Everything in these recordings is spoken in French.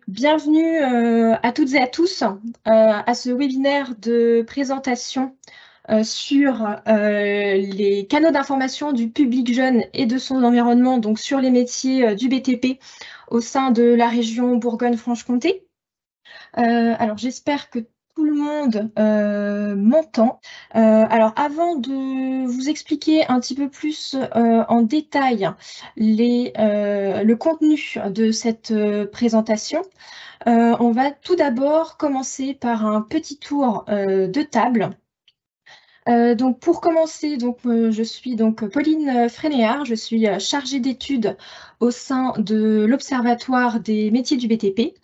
Bienvenue à toutes et à tous à ce webinaire de présentation sur les canaux d'information du public jeune et de son environnement, donc sur les métiers du BTP au sein de la région Bourgogne-Franche-Comté. Alors j'espère que tout le monde m'entend. Alors avant de vous expliquer un petit peu plus en détail le contenu de cette présentation, on va tout d'abord commencer par un petit tour de table. Donc pour commencer, je suis Pauline Frénéard, je suis chargée d'études au sein de l'Observatoire des métiers du BTP.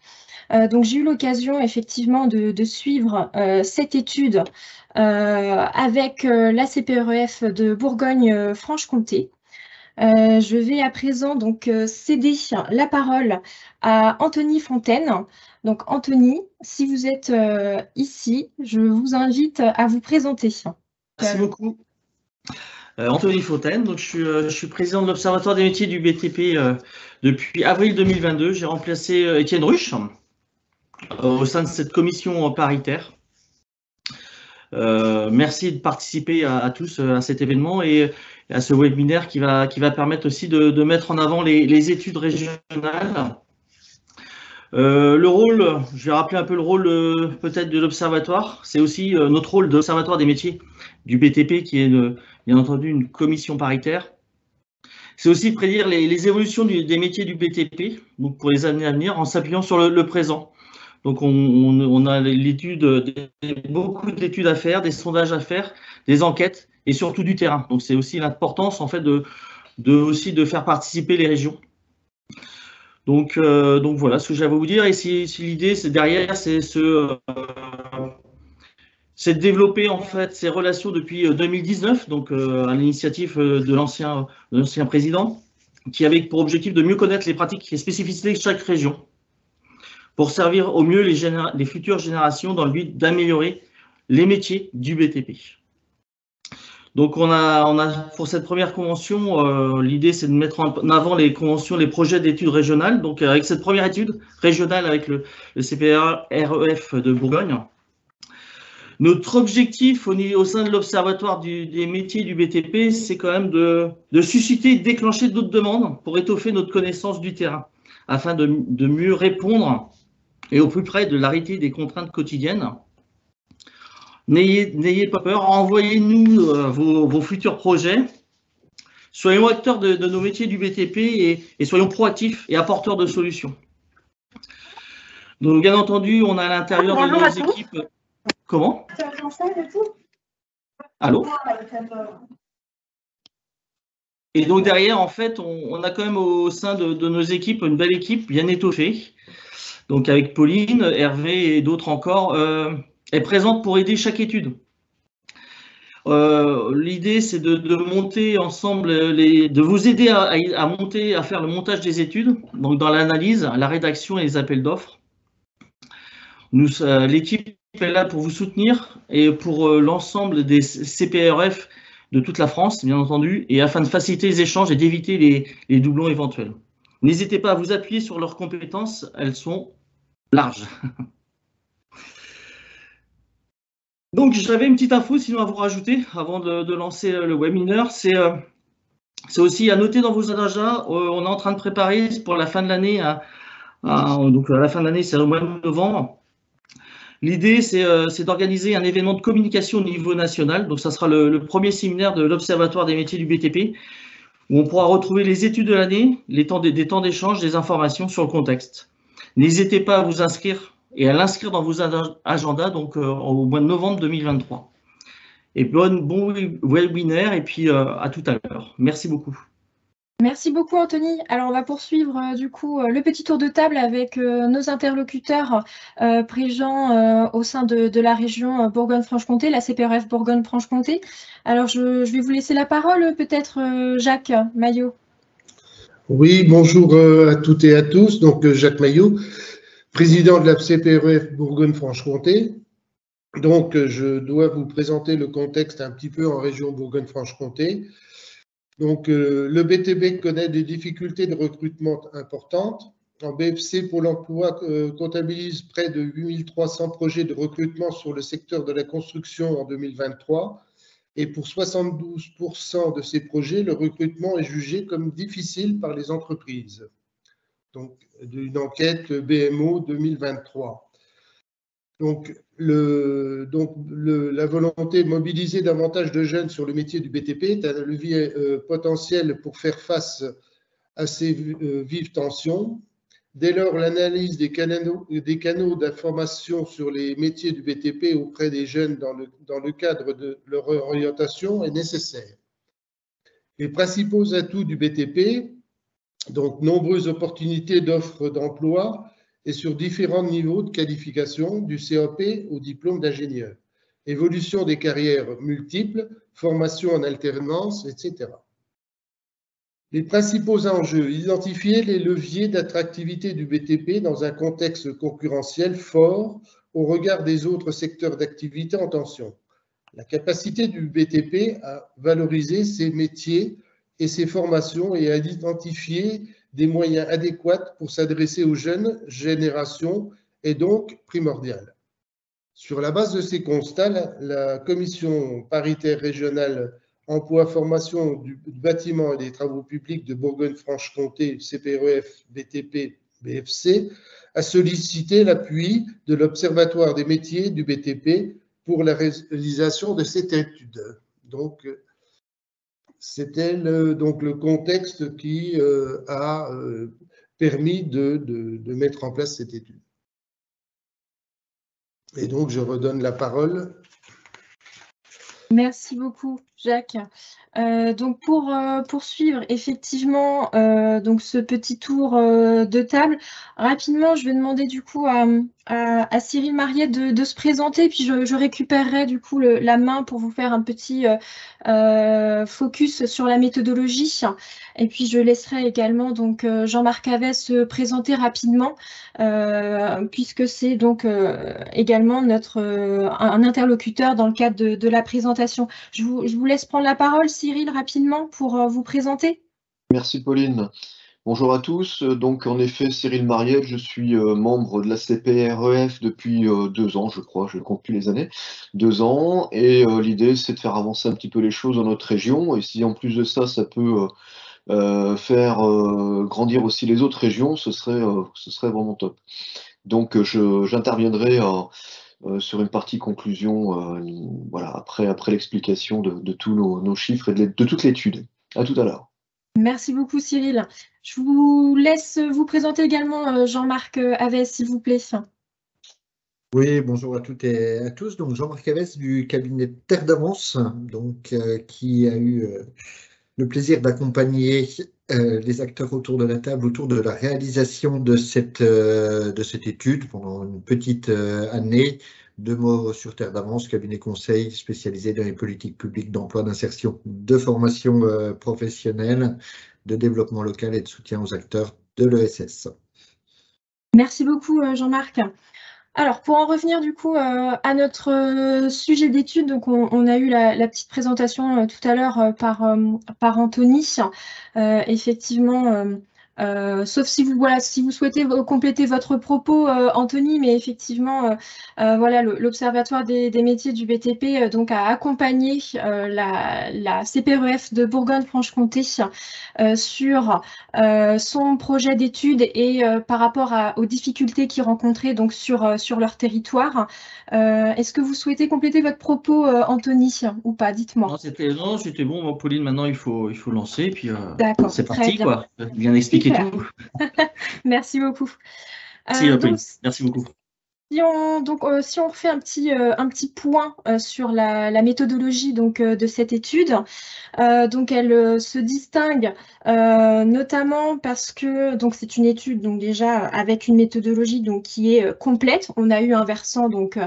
Donc j'ai eu l'occasion effectivement de suivre cette étude avec la CPREF de Bourgogne-Franche-Comté. Je vais à présent céder la parole à Anthony Fontaine. Donc Anthony, si vous êtes ici, je vous invite à vous présenter. Merci beaucoup. Anthony Fontaine, donc je suis président de l'Observatoire des métiers du BTP depuis avril 2022. J'ai remplacé Étienne Ruche au sein de cette commission paritaire. Merci de participer à tous à cet événement et à ce webinaire qui va permettre aussi de mettre en avant les études régionales. Le rôle, je vais rappeler un peu le rôle peut-être de l'Observatoire. C'est aussi notre rôle de l'Observatoire des métiers du BTP qui est bien entendu une commission paritaire. C'est aussi de prédire les évolutions des métiers du BTP donc pour les années à venir en s'appuyant sur le présent. Donc on a beaucoup d'études à faire, des sondages à faire, des enquêtes et surtout du terrain. Donc c'est aussi l'importance en fait de faire participer les régions. Donc voilà ce que j'avais à vous dire. Et si l'idée c'est derrière, c'est de développer en fait ces relations depuis 2019, donc à l'initiative de l'ancien président, qui avait pour objectif de mieux connaître les pratiques et spécificités de chaque région, pour servir au mieux les futures générations dans le but d'améliorer les métiers du BTP. Donc on a pour cette première convention, l'idée c'est de mettre en avant les conventions, les projets d'études régionales. Donc avec cette première étude régionale avec le CPREF de Bourgogne, notre objectif au sein de l'Observatoire des métiers du BTP, c'est quand même de susciter et de déclencher d'autres demandes pour étoffer notre connaissance du terrain, afin de mieux répondre et au plus près de la réalité des contraintes quotidiennes. N'ayez pas peur, envoyez-nous vos futurs projets. Soyons acteurs de nos métiers du BTP et soyons proactifs et apporteurs de solutions. Donc, bien entendu, on a à l'intérieur de nos équipes. Comment? Allô? Et donc derrière, en fait, on a quand même au sein de nos équipes une belle équipe bien étoffée. Donc avec Pauline, Hervé et d'autres encore, est présente pour aider chaque étude. L'idée, c'est de monter ensemble, de vous aider à faire le montage des études, donc dans l'analyse, la rédaction et les appels d'offres. L'équipe est là pour vous soutenir et pour l'ensemble des CPRF de toute la France, bien entendu, et afin de faciliter les échanges et d'éviter les doublons éventuels. N'hésitez pas à vous appuyer sur leurs compétences, elles sont larges. Donc, j'avais une petite info sinon à vous rajouter avant de lancer le webinaire. C'est aussi à noter dans vos agendas, on est en train de préparer pour la fin de l'année, donc à la fin de l'année, c'est au mois de novembre. L'idée, c'est d'organiser un événement de communication au niveau national. Donc, ça sera le premier séminaire de l'Observatoire des métiers du BTP, où on pourra retrouver les études de l'année, des temps d'échange, des informations sur le contexte. N'hésitez pas à vous inscrire et à l'inscrire dans vos agendas donc, au mois de novembre 2023. Et bon webinaire et puis à tout à l'heure. Merci beaucoup. Merci beaucoup Anthony. Alors on va poursuivre du coup le petit tour de table avec nos interlocuteurs présents au sein de la région Bourgogne-Franche-Comté, la CPREF Bourgogne-Franche-Comté. Alors je vais vous laisser la parole, peut-être Jacques Maillot. Oui, bonjour à toutes et à tous. Donc Jacques Maillot, président de la CPREF Bourgogne-Franche-Comté. Donc je dois vous présenter le contexte un petit peu en région Bourgogne-Franche-Comté. Donc, le BTP connaît des difficultés de recrutement importantes. En BFC, Pôle emploi comptabilise près de 8300 projets de recrutement sur le secteur de la construction en 2023. Et pour 72% de ces projets, le recrutement est jugé comme difficile par les entreprises. Donc, d'une enquête BMO 2023. Donc, la volonté de mobiliser davantage de jeunes sur le métier du BTP est un levier potentiel pour faire face à ces vives tensions. Dès lors, l'analyse des canaux d'information sur les métiers du BTP auprès des jeunes dans le cadre de leur orientation est nécessaire. Les principaux atouts du BTP, donc nombreuses opportunités d'offres d'emploi et sur différents niveaux de qualification, du CAP au diplôme d'ingénieur, évolution des carrières multiples, formation en alternance, etc. Les principaux enjeux, identifier les leviers d'attractivité du BTP dans un contexte concurrentiel fort au regard des autres secteurs d'activité en tension. La capacité du BTP à valoriser ses métiers et ses formations et à identifier des moyens adéquats pour s'adresser aux jeunes générations est donc primordiale. Sur la base de ces constats, la commission paritaire régionale emploi, formation du bâtiment et des travaux publics de Bourgogne-Franche-Comté, CPREF, BTP, BFC, a sollicité l'appui de l'Observatoire des métiers du BTP pour la réalisation de cette étude. Donc, c'était le contexte qui a permis de mettre en place cette étude. Et donc, je redonne la parole. Merci beaucoup, Jacques. Donc pour poursuivre effectivement donc ce petit tour de table, rapidement, je vais demander du coup à Cyril Mariette de se présenter, puis je récupérerai du coup la main pour vous faire un petit focus sur la méthodologie. Et puis je laisserai également donc Jean-Marc Havès se présenter rapidement, puisque c'est donc également notre un interlocuteur dans le cadre de la présentation. Je vous laisse prendre la parole, Cyril, rapidement pour vous présenter. Merci Pauline. Bonjour à tous. Donc en effet, Cyril Mariette, je suis membre de la CPREF depuis 2 ans, je crois, je ne compte plus les années, 2 ans, et l'idée c'est de faire avancer un petit peu les choses dans notre région, et si en plus de ça, ça peut faire grandir aussi les autres régions, ce serait vraiment top. Donc j'interviendrai sur une partie conclusion, voilà, après l'explication de tous nos chiffres et de toute l'étude. À tout à l'heure. Merci beaucoup, Cyril. Je vous laisse vous présenter également Jean-Marc Havès, s'il vous plaît. Oui, bonjour à toutes et à tous. Donc Jean-Marc Havès du cabinet Terre d'Avance, donc qui a eu le plaisir d'accompagner les acteurs autour de la table, autour de la réalisation de cette étude pendant une petite année. 2 mots sur Terre d'Avance, cabinet conseil spécialisé dans les politiques publiques d'emploi, d'insertion, de formation professionnelle, de développement local et de soutien aux acteurs de l'ESS. Merci beaucoup, Jean-Marc. Alors, pour en revenir du coup à notre sujet d'étude, donc on a eu la petite présentation tout à l'heure par Anthony. Effectivement, sauf si vous souhaitez compléter votre propos, Anthony, mais effectivement, voilà, l'Observatoire des métiers du BTP donc a accompagné la CPREF de Bourgogne-Franche-Comté sur son projet d'étude et par rapport aux difficultés qu'ils rencontraient donc sur leur territoire. Est-ce que vous souhaitez compléter votre propos, Anthony, ou pas? Dites-moi. Non, c'était bon, Pauline, maintenant il faut lancer, puis c'est parti, bien. Quoi. Bien expliquer tout. Merci beaucoup. Donc, merci beaucoup. Si on refait un petit point sur la méthodologie donc, de cette étude, donc elle se distingue notamment parce que donc c'est une étude donc déjà avec une méthodologie donc qui est complète. On a eu un versant donc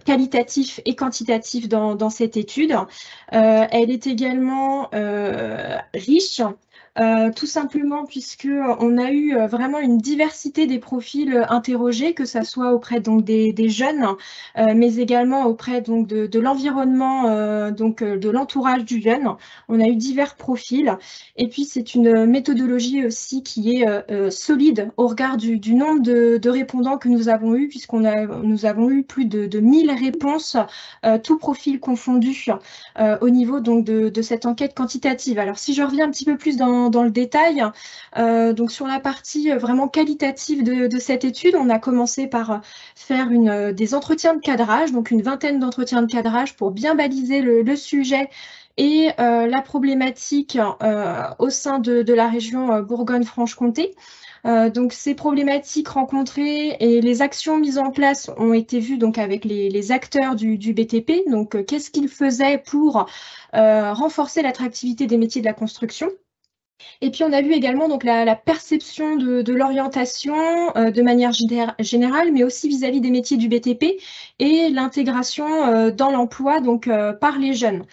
qualitatif et quantitatif dans cette étude. Elle est également riche tout simplement puisqu'on a eu vraiment une diversité des profils interrogés, que ce soit auprès donc, des jeunes, mais également auprès donc, de l'environnement, de l'entourage du jeune. On a eu divers profils. Et puis, c'est une méthodologie aussi qui est solide au regard du nombre de répondants que nous avons eu, nous avons eu plus de 1000 réponses, tout profil confondu, au niveau donc, de cette enquête quantitative. Alors, si je reviens un petit peu plus dans le détail, donc sur la partie vraiment qualitative de cette étude, on a commencé par faire des entretiens de cadrage, donc une vingtaine d'entretiens de cadrage pour bien baliser le sujet et la problématique au sein de la région Bourgogne-Franche-Comté. Donc ces problématiques rencontrées et les actions mises en place ont été vues donc avec les acteurs du BTP. Donc qu'est-ce qu'ils faisaient pour renforcer l'attractivité des métiers de la construction. Et puis on a vu également donc la perception de l'orientation de manière générale, mais aussi vis-à-vis des métiers du BTP et l'intégration dans l'emploi donc par les jeunes.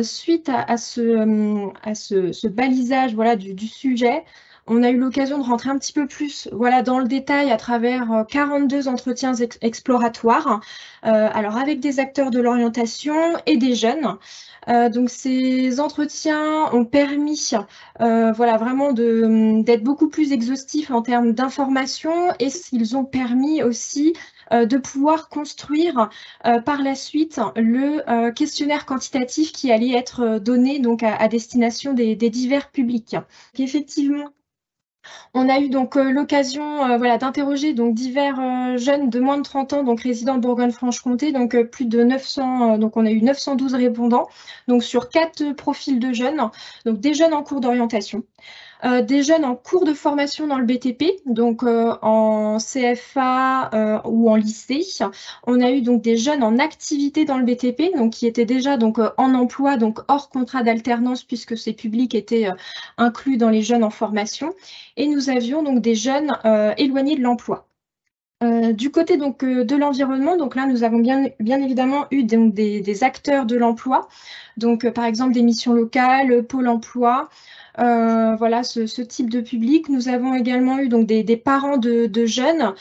Suite à ce balisage voilà, du sujet, on a eu l'occasion de rentrer un petit peu plus voilà, dans le détail à travers 42 entretiens exploratoires, alors avec des acteurs de l'orientation et des jeunes. Donc ces entretiens ont permis voilà, vraiment d'être beaucoup plus exhaustifs en termes d'informations et ils ont permis aussi de pouvoir construire par la suite le questionnaire quantitatif qui allait être donné donc, à destination des divers publics. Donc, effectivement, on a eu donc l'occasion voilà, d'interroger donc divers jeunes de moins de 30 ans, donc résidents de Bourgogne-Franche-Comté, donc plus de 900, donc on a eu 912 répondants, donc sur 4 profils de jeunes, donc des jeunes en cours d'orientation, des jeunes en cours de formation dans le BTP, donc en CFA ou en lycée. On a eu donc des jeunes en activité dans le BTP, donc qui étaient déjà donc en emploi, donc hors contrat d'alternance puisque ces publics étaient inclus dans les jeunes en formation. Et nous avions donc des jeunes éloignés de l'emploi. Du côté donc de l'environnement, donc là nous avons bien évidemment eu donc, des acteurs de l'emploi, donc par exemple des missions locales, Pôle emploi, voilà ce type de public. Nous avons également eu donc des parents de jeunes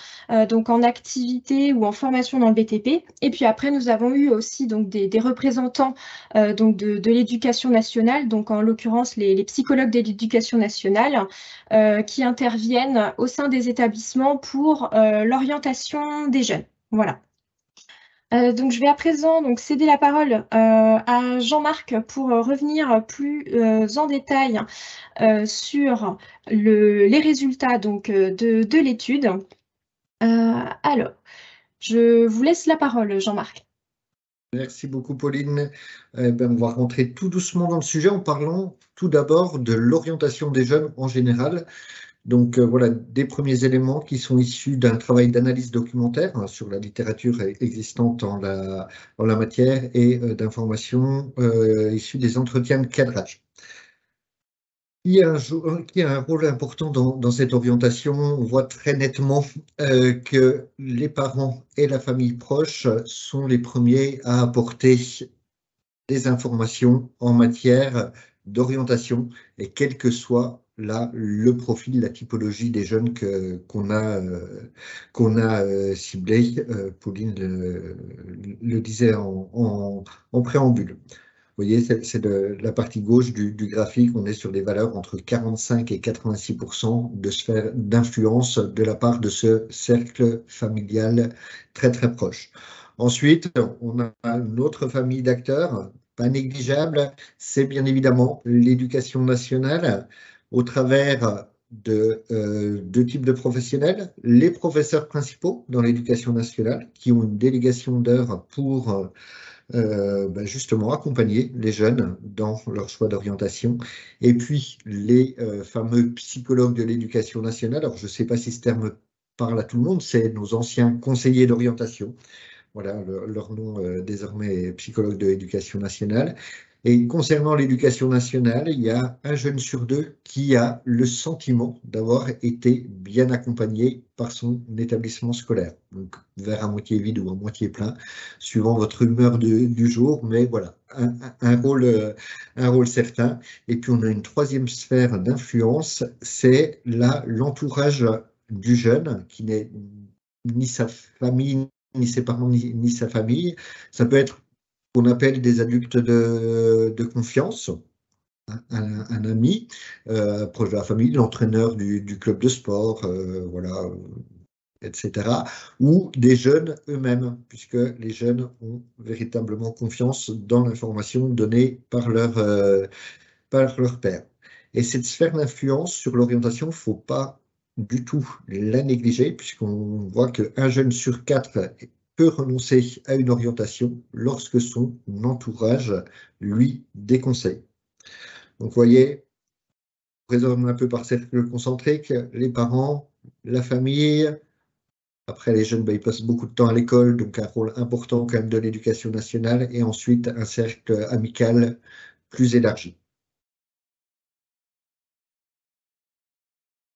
donc en activité ou en formation dans le BTP. Et puis après nous avons eu aussi donc des représentants donc de l'éducation nationale, donc en l'occurrence les psychologues de l'éducation nationale qui interviennent au sein des établissements pour l'orientation des jeunes. Voilà. Donc, je vais à présent donc, céder la parole à Jean-Marc pour revenir plus en détail sur les résultats donc, de l'étude. Alors, je vous laisse la parole, Jean-Marc. Merci beaucoup, Pauline. On va rentrer tout doucement dans le sujet en parlant tout d'abord de l'orientation des jeunes en général. Donc voilà des premiers éléments qui sont issus d'un travail d'analyse documentaire sur la littérature existante en la matière et d'informations issues des entretiens de cadrage. Qui a un rôle important dans cette orientation. On voit très nettement que les parents et la famille proche sont les premiers à apporter des informations en matière d'orientation et quel que soit là le profil, la typologie des jeunes qu'on a ciblés. Pauline le disait en préambule. Vous voyez, c'est la partie gauche du graphique. On est sur des valeurs entre 45 et 86% de sphère d'influence de la part de ce cercle familial très très proche. Ensuite, on a une autre famille d'acteurs, pas négligeable, c'est bien évidemment l'éducation nationale au travers de deux types de professionnels, les professeurs principaux dans l'éducation nationale qui ont une délégation d'heures pour justement accompagner les jeunes dans leur choix d'orientation, et puis les fameux psychologues de l'éducation nationale. Alors je ne sais pas si ce terme parle à tout le monde, c'est nos anciens conseillers d'orientation. Voilà, leur nom désormais est psychologue de l'éducation nationale, Et concernant l'éducation nationale, il y a un jeune sur deux qui a le sentiment d'avoir été bien accompagné par son établissement scolaire. Donc, verre à moitié vide ou à moitié plein, suivant votre humeur du jour, mais voilà, un rôle certain. Et puis, on a une troisième sphère d'influence, c'est l'entourage du jeune, qui n'est ni sa famille, ni ses parents, ni sa famille. Ça peut être qu'on appelle des adultes de confiance, un ami proche de la famille, l'entraîneur du club de sport, voilà, etc. Ou des jeunes eux-mêmes, puisque les jeunes ont véritablement confiance dans l'information donnée par leur père. Et cette sphère d'influence sur l'orientation, il ne faut pas du tout la négliger, puisqu'on voit qu'un jeune sur 4 peut renoncer à une orientation lorsque son entourage lui déconseille. Donc, vous voyez, on raisonne un peu par cercle concentrique, les parents, la famille. Après, les jeunes, ils passent beaucoup de temps à l'école, donc un rôle important quand même de l'éducation nationale, et ensuite un cercle amical plus élargi.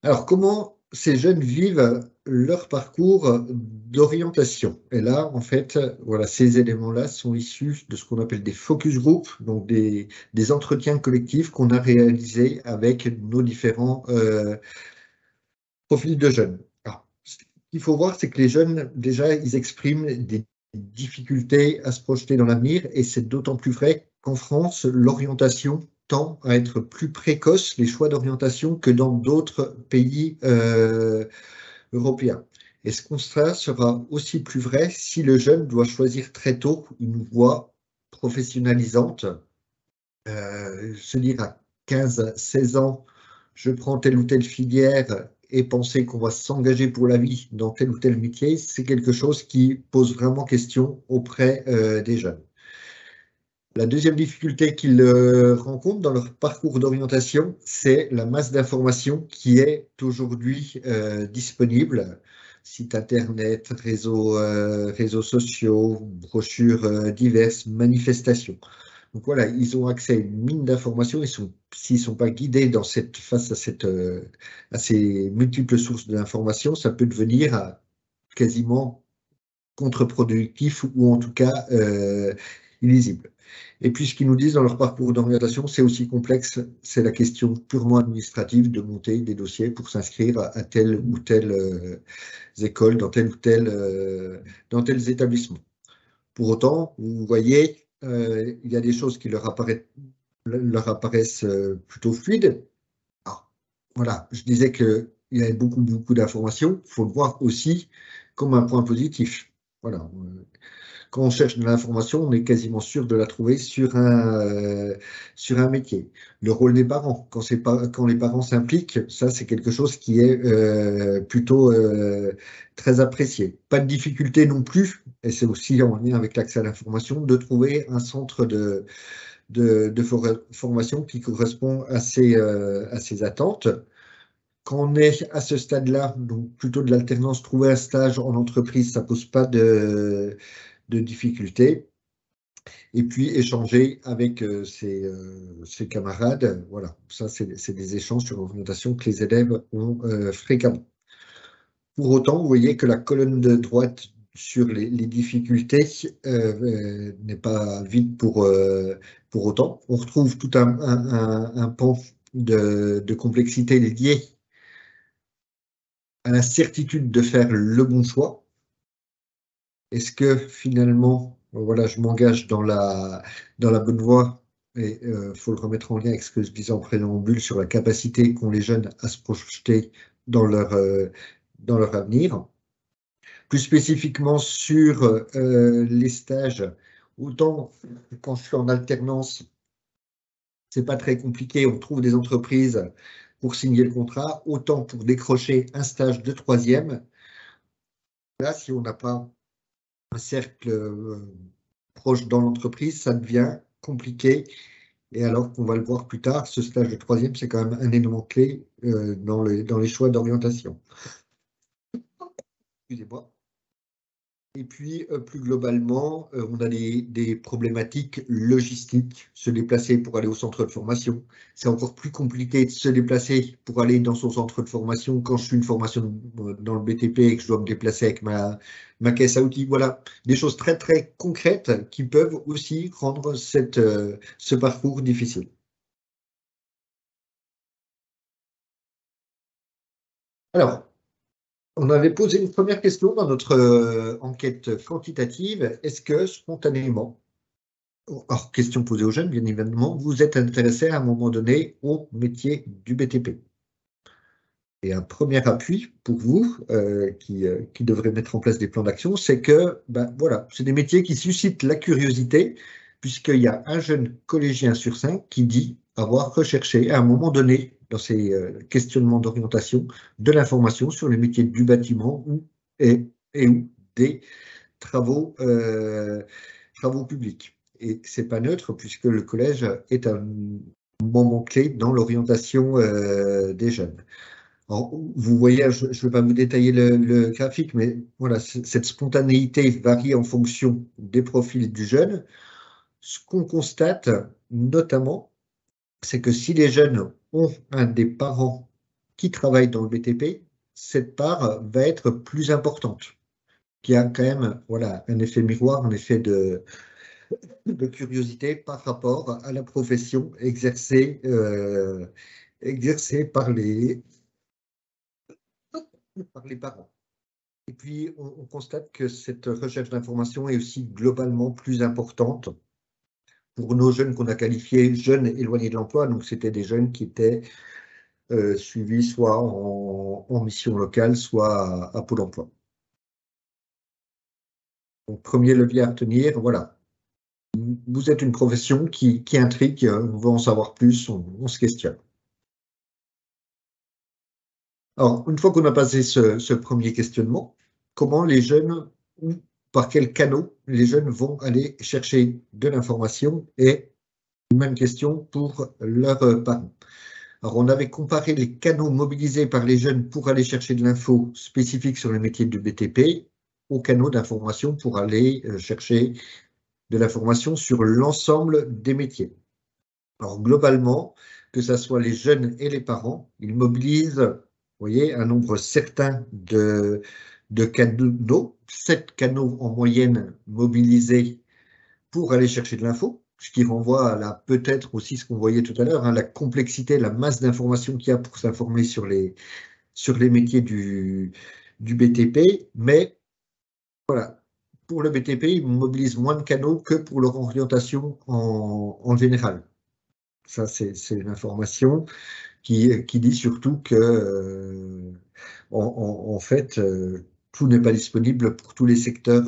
Alors, comment ces jeunes vivent leur parcours d'orientation? Et là, en fait, voilà, ces éléments-là sont issus de ce qu'on appelle des focus group, donc des entretiens collectifs qu'on a réalisés avec nos différents profils de jeunes. Alors, ce qu'il faut voir, c'est que les jeunes, déjà, ils expriment des difficultés à se projeter dans l'avenir, et c'est d'autant plus vrai qu'en France, l'orientation tend à être plus précoce, les choix d'orientation, que dans d'autres pays européens. Et ce constat sera aussi plus vrai si le jeune doit choisir très tôt une voie professionnalisante, se dire à 15-16 ans, je prends telle ou telle filière et penser qu'on va s'engager pour la vie dans tel ou tel métier, c'est quelque chose qui pose vraiment question auprès des jeunes. La deuxième difficulté qu'ils rencontrent dans leur parcours d'orientation, c'est la masse d'informations qui est aujourd'hui disponible. Sites internet, réseaux sociaux, brochures diverses, manifestations. Donc voilà, ils ont accès à une mine d'informations. S'ils ne sont pas guidés face à ces multiples sources d'informations, ça peut devenir quasiment contre-productif ou en tout cas illisible. Et puis, ce qu'ils nous disent dans leur parcours d'orientation, c'est aussi complexe. C'est la question purement administrative de monter des dossiers pour s'inscrire à telle ou telle école, dans tels établissements. Pour autant, vous voyez, il y a des choses qui leur apparaissent plutôt fluides. Alors, voilà, je disais qu'il y avait beaucoup d'informations. Il faut le voir aussi comme un point positif. Voilà. Quand on cherche de l'information, on est quasiment sûr de la trouver sur un métier. Le rôle des parents, quand les parents s'impliquent, ça c'est quelque chose qui est plutôt très apprécié. Pas de difficulté non plus, et c'est aussi en lien avec l'accès à l'information, de trouver un centre de formation qui correspond à ces attentes. Quand on est à ce stade-là, donc plutôt de l'alternance, trouver un stage en entreprise, ça pose pas de difficultés, et puis échanger avec ses camarades. Voilà, ça c'est des échanges sur l'orientation que les élèves ont fréquemment. Pour autant, vous voyez que la colonne de droite sur les difficultés n'est pas vide pour autant. On retrouve tout un pan de complexité liée à la certitude de faire le bon choix. Est-ce que finalement, voilà, je m'engage dans la bonne voie, et faut le remettre en lien avec ce que je disais en préambule sur la capacité qu'ont les jeunes à se projeter dans leur avenir. Plus spécifiquement sur les stages, autant quand je suis en alternance, c'est pas très compliqué, on trouve des entreprises pour signer le contrat, autant pour décrocher un stage de troisième. Là, si on n'a pas un cercle proche dans l'entreprise, ça devient compliqué. Et alors qu'on va le voir plus tard, ce stage de troisième, c'est quand même un élément clé dans les choix d'orientation. Excusez-moi. Et puis, plus globalement, on a des problématiques logistiques, se déplacer pour aller au centre de formation. C'est encore plus compliqué de se déplacer pour aller dans son centre de formation quand je suis une formation dans le BTP et que je dois me déplacer avec ma caisse à outils. Voilà, des choses très, très concrètes qui peuvent aussi rendre ce parcours difficile. Alors, on avait posé une première question dans notre enquête quantitative. Est-ce que spontanément, alors question posée aux jeunes, bien évidemment, vous êtes intéressé à un moment donné au métier du BTP? Et un premier appui pour vous, qui devrait mettre en place des plans d'action, c'est que, ben, voilà, c'est des métiers qui suscitent la curiosité, puisqu'il y a un jeune collégien sur 5 qui dit avoir recherché à un moment donné, dans ses questionnements d'orientation, de l'information sur les métiers du bâtiment et ou des travaux, travaux publics. Et c'est pas neutre, puisque le collège est un moment clé dans l'orientation des jeunes. Alors, vous voyez, je ne vais pas vous détailler le graphique, mais voilà, cette spontanéité varie en fonction des profils du jeune. Ce qu'on constate notamment, c'est que si les jeunes ont un des parents qui travaille dans le BTP, cette part va être plus importante, qui a quand même voilà, un effet miroir, un effet de curiosité par rapport à la profession exercée par les parents. Et puis, on constate que cette recherche d'information est aussi globalement plus importante pour nos jeunes qu'on a qualifiés jeunes éloignés de l'emploi. Donc, c'était des jeunes qui étaient suivis soit en mission locale, soit à Pôle emploi. Donc, premier levier à retenir, voilà. Vous êtes une profession qui intrigue, on veut en savoir plus, on se questionne. Alors, une fois qu'on a passé ce premier questionnement, comment les jeunes, ou par quels canaux les jeunes vont aller chercher de l'information? Et même question pour leurs parents. Alors, on avait comparé les canaux mobilisés par les jeunes pour aller chercher de l'info spécifique sur les métiers du BTP aux canaux d'information pour aller chercher de l'information sur l'ensemble des métiers. Alors, globalement, que ce soit les jeunes et les parents, ils mobilisent, vous voyez, un nombre certain de canaux, 7 canaux en moyenne mobilisés pour aller chercher de l'info, ce qui renvoie à peut-être aussi ce qu'on voyait tout à l'heure, hein, la complexité, la masse d'informations qu'il y a pour s'informer sur les métiers du BTP. Mais voilà, pour le BTP, ils mobilisent moins de canaux que pour leur orientation en général. Ça, c'est une information qui dit surtout que, en fait, tout n'est pas disponible pour tous les secteurs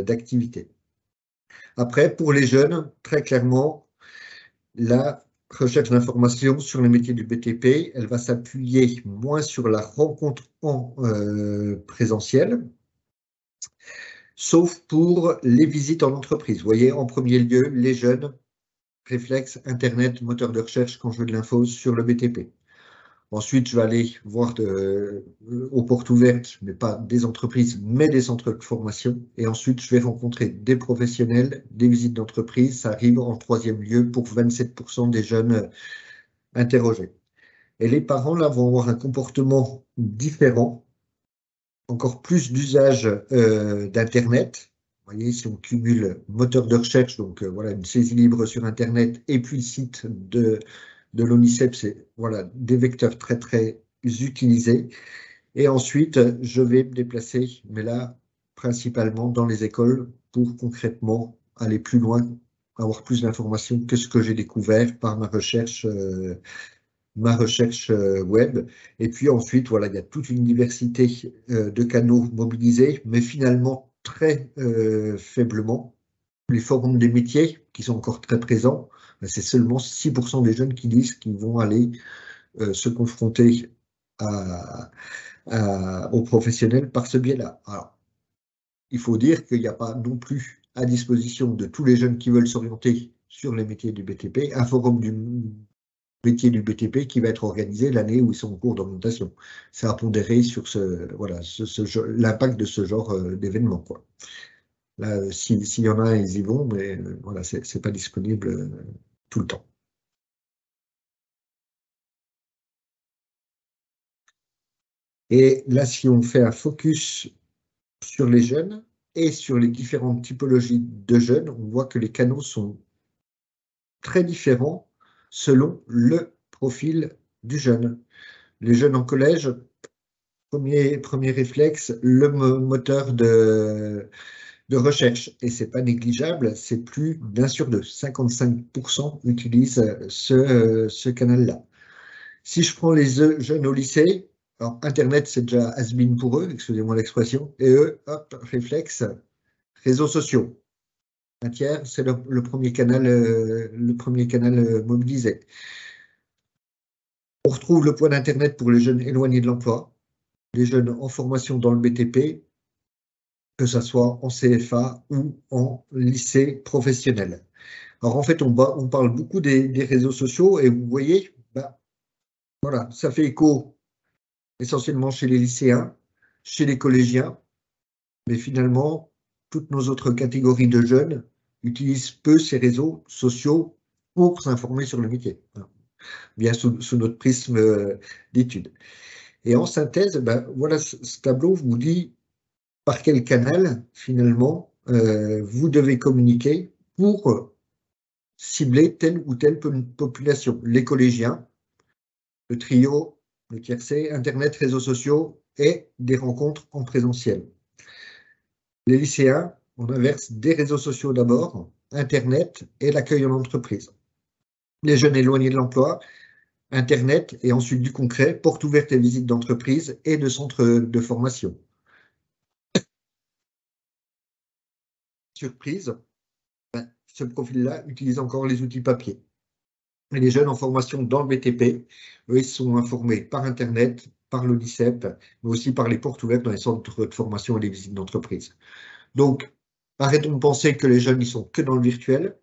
d'activité. Après, pour les jeunes, très clairement, la recherche d'informations sur les métiers du BTP, elle va s'appuyer moins sur la rencontre en présentiel, sauf pour les visites en entreprise. Vous voyez, en premier lieu, les jeunes, réflexe, Internet, moteur de recherche quand je veux de l'info sur le BTP. Ensuite, je vais aller voir aux portes ouvertes, mais pas des entreprises, mais des centres de formation. Et ensuite, je vais rencontrer des professionnels, des visites d'entreprise. Ça arrive en troisième lieu pour 27% des jeunes interrogés. Et les parents, là, vont avoir un comportement différent, encore plus d'usage d'Internet. Vous voyez, si on cumule moteur de recherche, donc voilà, une saisie libre sur Internet, et puis le site de l'ONICEP, c'est voilà, des vecteurs très, très utilisés. Et ensuite, je vais me déplacer, mais là, principalement dans les écoles, pour concrètement aller plus loin, avoir plus d'informations que ce que j'ai découvert par ma recherche web. Et puis ensuite, voilà, il y a toute une diversité de canaux mobilisés, mais finalement très faiblement. Les forums des métiers, qui sont encore très présents, c'est seulement 6% des jeunes qui disent qu'ils vont aller se confronter aux professionnels par ce biais-là. Alors, il faut dire qu'il n'y a pas non plus à disposition de tous les jeunes qui veulent s'orienter sur les métiers du BTP un forum du métier du BTP qui va être organisé l'année où ils sont en cours d'orientation. C'est à pondérer sur voilà, l'impact de ce genre d'événement, quoi. Là, s'il y en a, ils y vont, mais voilà, c'est pas disponible tout le temps. Et là, si on fait un focus sur les jeunes et sur les différentes typologies de jeunes, on voit que les canaux sont très différents selon le profil du jeune. Les jeunes en collège, premier réflexe, le moteur de recherche. Et c'est pas négligeable, c'est plus d'un sur deux. 55% utilisent ce canal-là. Si je prends les jeunes au lycée, alors Internet, c'est déjà has-been pour eux, excusez-moi l'expression, et eux, hop, réflexe, réseaux sociaux. Un tiers, c'est le premier canal mobilisé. On retrouve le point d'Internet pour les jeunes éloignés de l'emploi, les jeunes en formation dans le BTP, que ce soit en CFA ou en lycée professionnel. Alors en fait, on parle beaucoup des réseaux sociaux et vous voyez, bah, voilà, ça fait écho essentiellement chez les lycéens, chez les collégiens, mais finalement, toutes nos autres catégories de jeunes utilisent peu ces réseaux sociaux pour s'informer sur le métier, bien sous notre prisme d'études. Et en synthèse, ben, voilà, ce tableau vous dit par quel canal, finalement, vous devez communiquer pour cibler telle ou telle population. Les collégiens, le trio, le tiercé, Internet, réseaux sociaux et des rencontres en présentiel. Les lycéens, on inverse des réseaux sociaux d'abord, Internet et l'accueil en entreprise. Les jeunes éloignés de l'emploi, Internet et ensuite du concret, portes ouvertes et visites d'entreprise et de centres de formation. Surprise, ce profil-là utilise encore les outils papier. Et les jeunes en formation dans le BTP, eux, ils sont informés par Internet, par l'ONICEP, mais aussi par les portes ouvertes dans les centres de formation et les visites d'entreprise. Donc, arrêtons de penser que les jeunes, ils sont que dans le virtuel.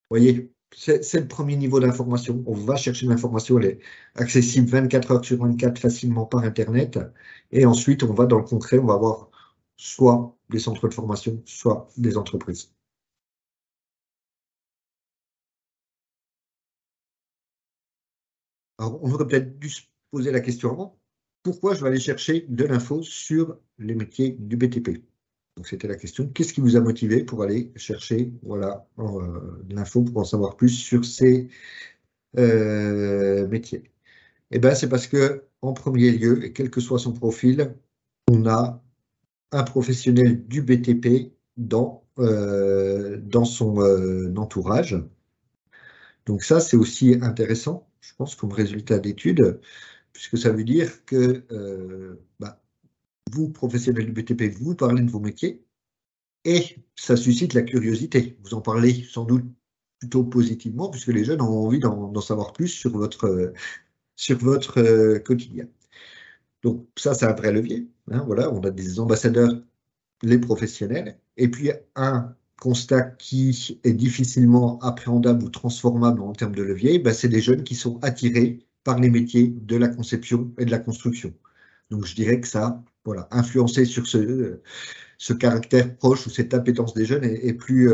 Vous voyez, c'est le premier niveau d'information. On va chercher l'information, elle est accessible 24 heures sur 24 facilement par Internet. Et ensuite, on va dans le concret, on va avoir soit des centres de formation, soit des entreprises. Alors, on aurait peut-être dû se poser la question avant, pourquoi je vais aller chercher de l'info sur les métiers du BTP? Donc, c'était la question, qu'est-ce qui vous a motivé pour aller chercher voilà, de l'info pour en savoir plus sur ces métiers? Eh bien, c'est parce que, en premier lieu, et quel que soit son profil, on a un professionnel du BTP dans son entourage. Donc ça, c'est aussi intéressant, je pense, comme résultat d'études, puisque ça veut dire que vous, professionnels du BTP, vous parlez de vos métiers et ça suscite la curiosité. Vous en parlez sans doute plutôt positivement, puisque les jeunes ont envie d'en savoir plus sur votre quotidien. Donc ça, c'est un vrai levier. Hein, voilà, on a des ambassadeurs, les professionnels, et puis un constat qui est difficilement appréhendable ou transformable en termes de levier, c'est des jeunes qui sont attirés par les métiers de la conception et de la construction. Donc je dirais que ça, voilà, influencer sur ce caractère proche ou cette appétence des jeunes est plus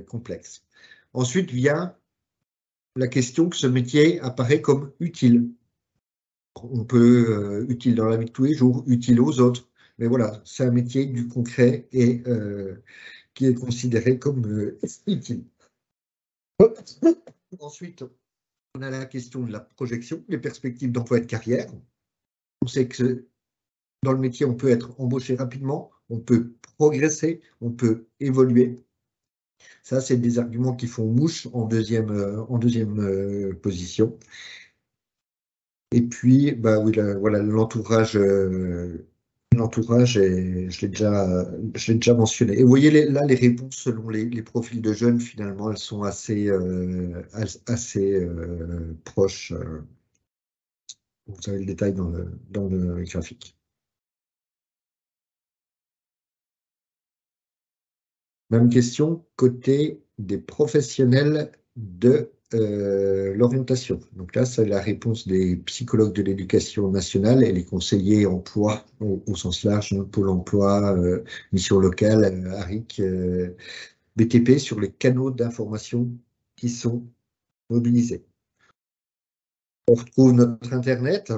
complexe. Ensuite vient la question que ce métier apparaît comme utile. On peut utile dans la vie de tous les jours, utile aux autres, mais voilà, c'est un métier du concret et qui est considéré comme utile. Ensuite, on a la question de la projection, les perspectives d'emploi et de carrière. On sait que dans le métier, on peut être embauché rapidement, on peut progresser, on peut évoluer. Ça, c'est des arguments qui font mouche en deuxième position. Et puis, oui, voilà, l'entourage, je l'ai déjà mentionné. Et vous voyez là, les réponses selon les profils de jeunes, finalement, elles sont assez proches. Vous avez le détail dans le graphique. Même question côté des professionnels de l'orientation. Donc là, c'est la réponse des psychologues de l'éducation nationale et les conseillers emploi au sens large, hein, Pôle emploi, mission locale, ARIC, BTP, sur les canaux d'information qui sont mobilisés. On retrouve notre Internet,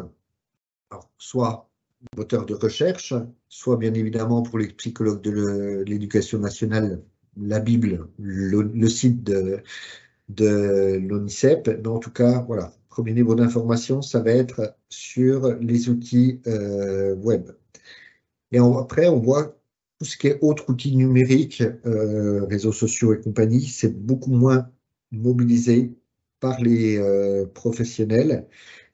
alors, soit moteur de recherche, soit bien évidemment pour les psychologues de l'éducation nationale, la Bible, le site de l'ONICEP. Mais en tout cas, voilà, premier niveau d'information, ça va être sur les outils web. Et après, on voit tout ce qui est autres outils numériques, réseaux sociaux et compagnie, c'est beaucoup moins mobilisé par les professionnels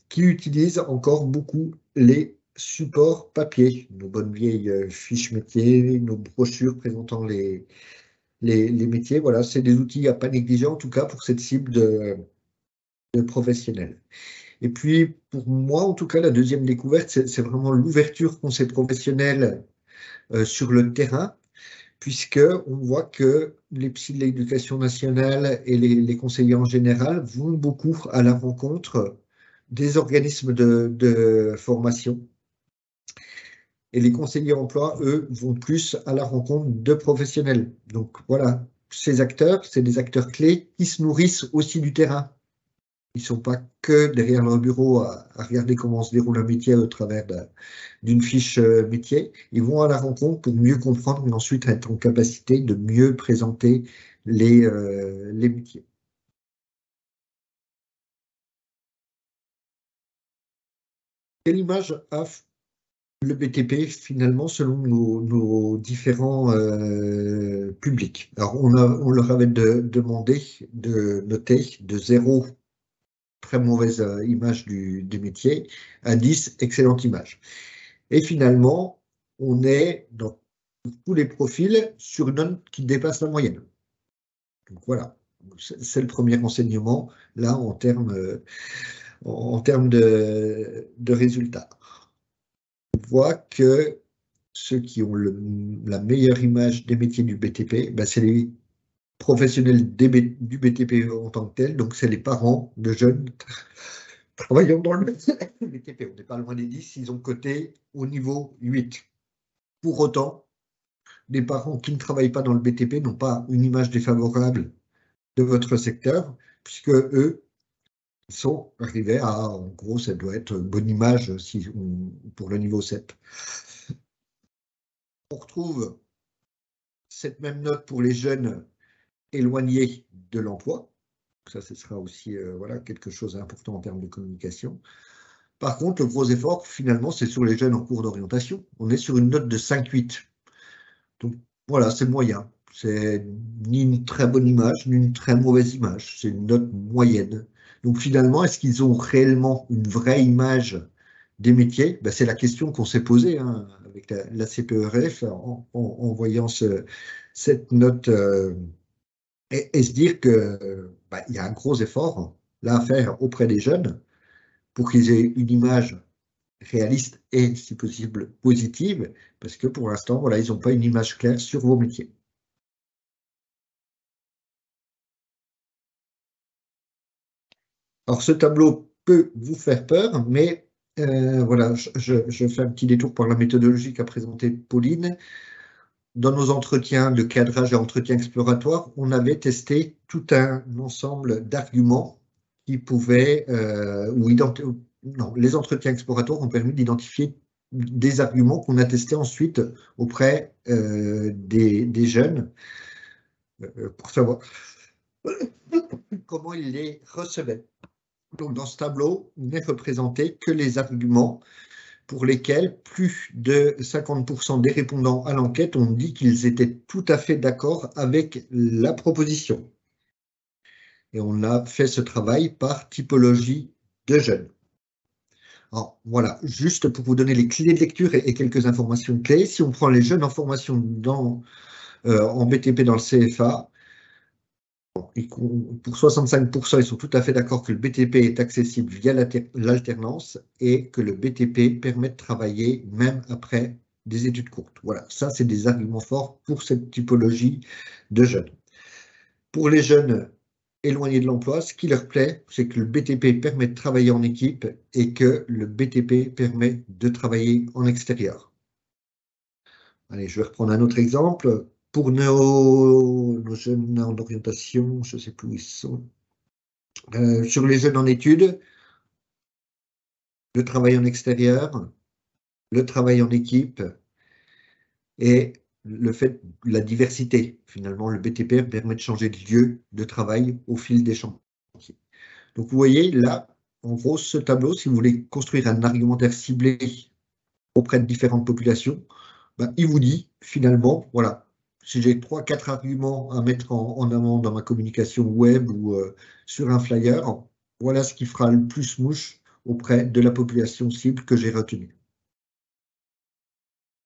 qui utilisent encore beaucoup les supports papier, nos bonnes vieilles fiches métiers, nos brochures présentant les métiers. Voilà, c'est des outils à pas négliger, en tout cas pour cette cible de professionnels. Et puis, pour moi, en tout cas, la deuxième découverte, c'est vraiment l'ouverture qu'ont ces professionnels sur le terrain, puisqu'on voit que les psys de l'éducation nationale et les conseillers en général vont beaucoup à la rencontre des organismes de formation. Et les conseillers emploi, eux, vont plus à la rencontre de professionnels. Donc voilà, ces acteurs, c'est des acteurs clés qui se nourrissent aussi du terrain. Ils ne sont pas que derrière leur bureau à regarder comment se déroule un métier au travers d'une fiche métier. Ils vont à la rencontre pour mieux comprendre et ensuite être en capacité de mieux présenter les métiers. Quelle image a le BTP finalement selon nos différents publics? Alors on leur avait demandé de noter de 0, très mauvaise image du métier, à 10, excellente image. Et finalement, on est dans tous les profils sur une note qui dépasse la moyenne. Donc voilà, c'est le premier enseignement là en termes de résultats. On voit que ceux qui ont la meilleure image des métiers du BTP, ben c'est les professionnels du BTP en tant que tel, donc c'est les parents de jeunes travaillant dans le BTP. On n'est pas loin des 10, ils ont coté au niveau 8. Pour autant, les parents qui ne travaillent pas dans le BTP n'ont pas une image défavorable de votre secteur, puisque eux sont arrivés à, en gros, ça doit être une bonne image pour le niveau 7. On retrouve cette même note pour les jeunes éloignés de l'emploi. Ça, ce sera aussi voilà, quelque chose d'important en termes de communication. Par contre, le gros effort, finalement, c'est sur les jeunes en cours d'orientation. On est sur une note de 5,8. Donc, voilà, c'est moyen. C'est ni une très bonne image, ni une très mauvaise image. C'est une note moyenne. Donc, finalement, est-ce qu'ils ont réellement une vraie image des métiers? Ben, c'est la question qu'on s'est posée hein, avec la CPERF en voyant cette note et se dire que ben, y a un gros effort là à faire auprès des jeunes pour qu'ils aient une image réaliste et, si possible, positive, parce que pour l'instant, voilà, ils n'ont pas une image claire sur vos métiers. Alors, ce tableau peut vous faire peur, mais voilà, je fais un petit détour par la méthodologie qu'a présentée Pauline. Dans nos entretiens de cadrage et entretiens exploratoires, on avait testé tout un ensemble d'arguments qui pouvaient, non, les entretiens exploratoires ont permis d'identifier des arguments qu'on a testés ensuite auprès des jeunes pour savoir comment ils les recevaient. Donc, dans ce tableau, il n'est représenté que les arguments pour lesquels plus de 50% des répondants à l'enquête ont dit qu'ils étaient tout à fait d'accord avec la proposition. Et on a fait ce travail par typologie de jeunes. Alors, voilà, juste pour vous donner les clés de lecture et quelques informations clés, si on prend les jeunes en formation en BTP dans le CFA, pour 65%, ils sont tout à fait d'accord que le BTP est accessible via l'alternance et que le BTP permet de travailler même après des études courtes. Voilà, ça, c'est des arguments forts pour cette typologie de jeunes. Pour les jeunes éloignés de l'emploi, ce qui leur plaît, c'est que le BTP permet de travailler en équipe et que le BTP permet de travailler en extérieur. Allez, je vais reprendre un autre exemple. Pour nos jeunes en orientation, je ne sais plus où ils sont. Sur les jeunes en études, le travail en extérieur, le travail en équipe et le fait, la diversité. Finalement, le BTP permet de changer de lieu de travail au fil des chantiers. Donc, vous voyez, là, en gros, ce tableau, si vous voulez construire un argumentaire ciblé auprès de différentes populations, ben, il vous dit, finalement, voilà, si j'ai 3-4 arguments à mettre en avant dans ma communication web ou sur un flyer, voilà ce qui fera le plus mouche auprès de la population cible que j'ai retenue.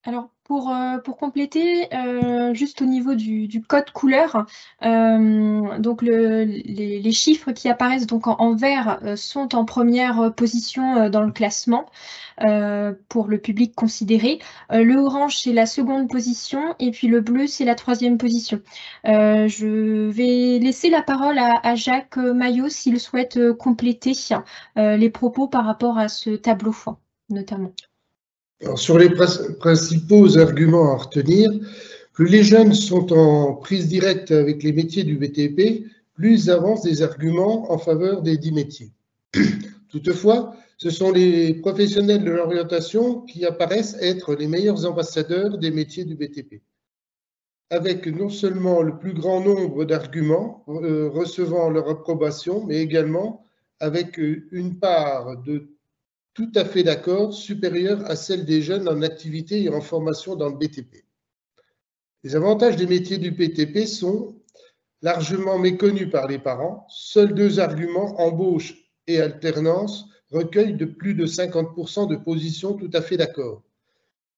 Alors, pour compléter, juste au niveau du code couleur, donc les chiffres qui apparaissent donc en vert sont en première position dans le classement pour le public considéré. Le orange, c'est la seconde position et puis le bleu, c'est la troisième position. Je vais laisser la parole à Jacques Maillot s'il souhaite compléter les propos par rapport à ce tableau, notamment. Alors, sur les principaux arguments à retenir, plus les jeunes sont en prise directe avec les métiers du BTP, plus avancent des arguments en faveur des 10 métiers. Toutefois, ce sont les professionnels de l'orientation qui apparaissent être les meilleurs ambassadeurs des métiers du BTP, avec non seulement le plus grand nombre d'arguments recevant leur approbation, mais également avec une part de tout à fait d'accord, supérieure à celle des jeunes en activité et en formation dans le BTP. Les avantages des métiers du BTP sont largement méconnus par les parents. Seuls 2 arguments, embauche et alternance, recueillent de plus de 50% de positions tout à fait d'accord,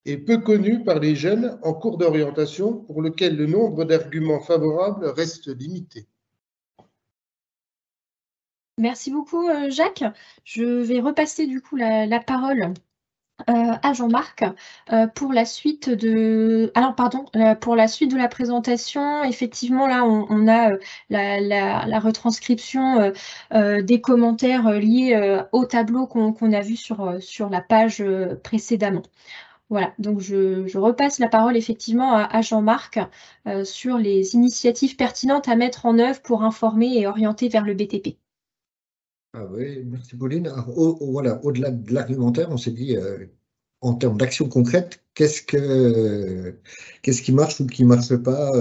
et peu connus par les jeunes en cours d'orientation, pour lequel le nombre d'arguments favorables reste limité. Merci beaucoup, Jacques. Je vais repasser du coup la parole à Jean-Marc pour la suite de. Alors, pardon, pour la suite de la présentation. Effectivement, là, on a la retranscription des commentaires liés au tableau qu'on a vu sur la page précédemment. Voilà, donc je repasse la parole effectivement à Jean-Marc sur les initiatives pertinentes à mettre en œuvre pour informer et orienter vers le BTP. Ah oui, merci Pauline. Alors, voilà, au-delà de l'argumentaire, on s'est dit, en termes d'action concrète, qu'est-ce qui marche ou qui ne marche pas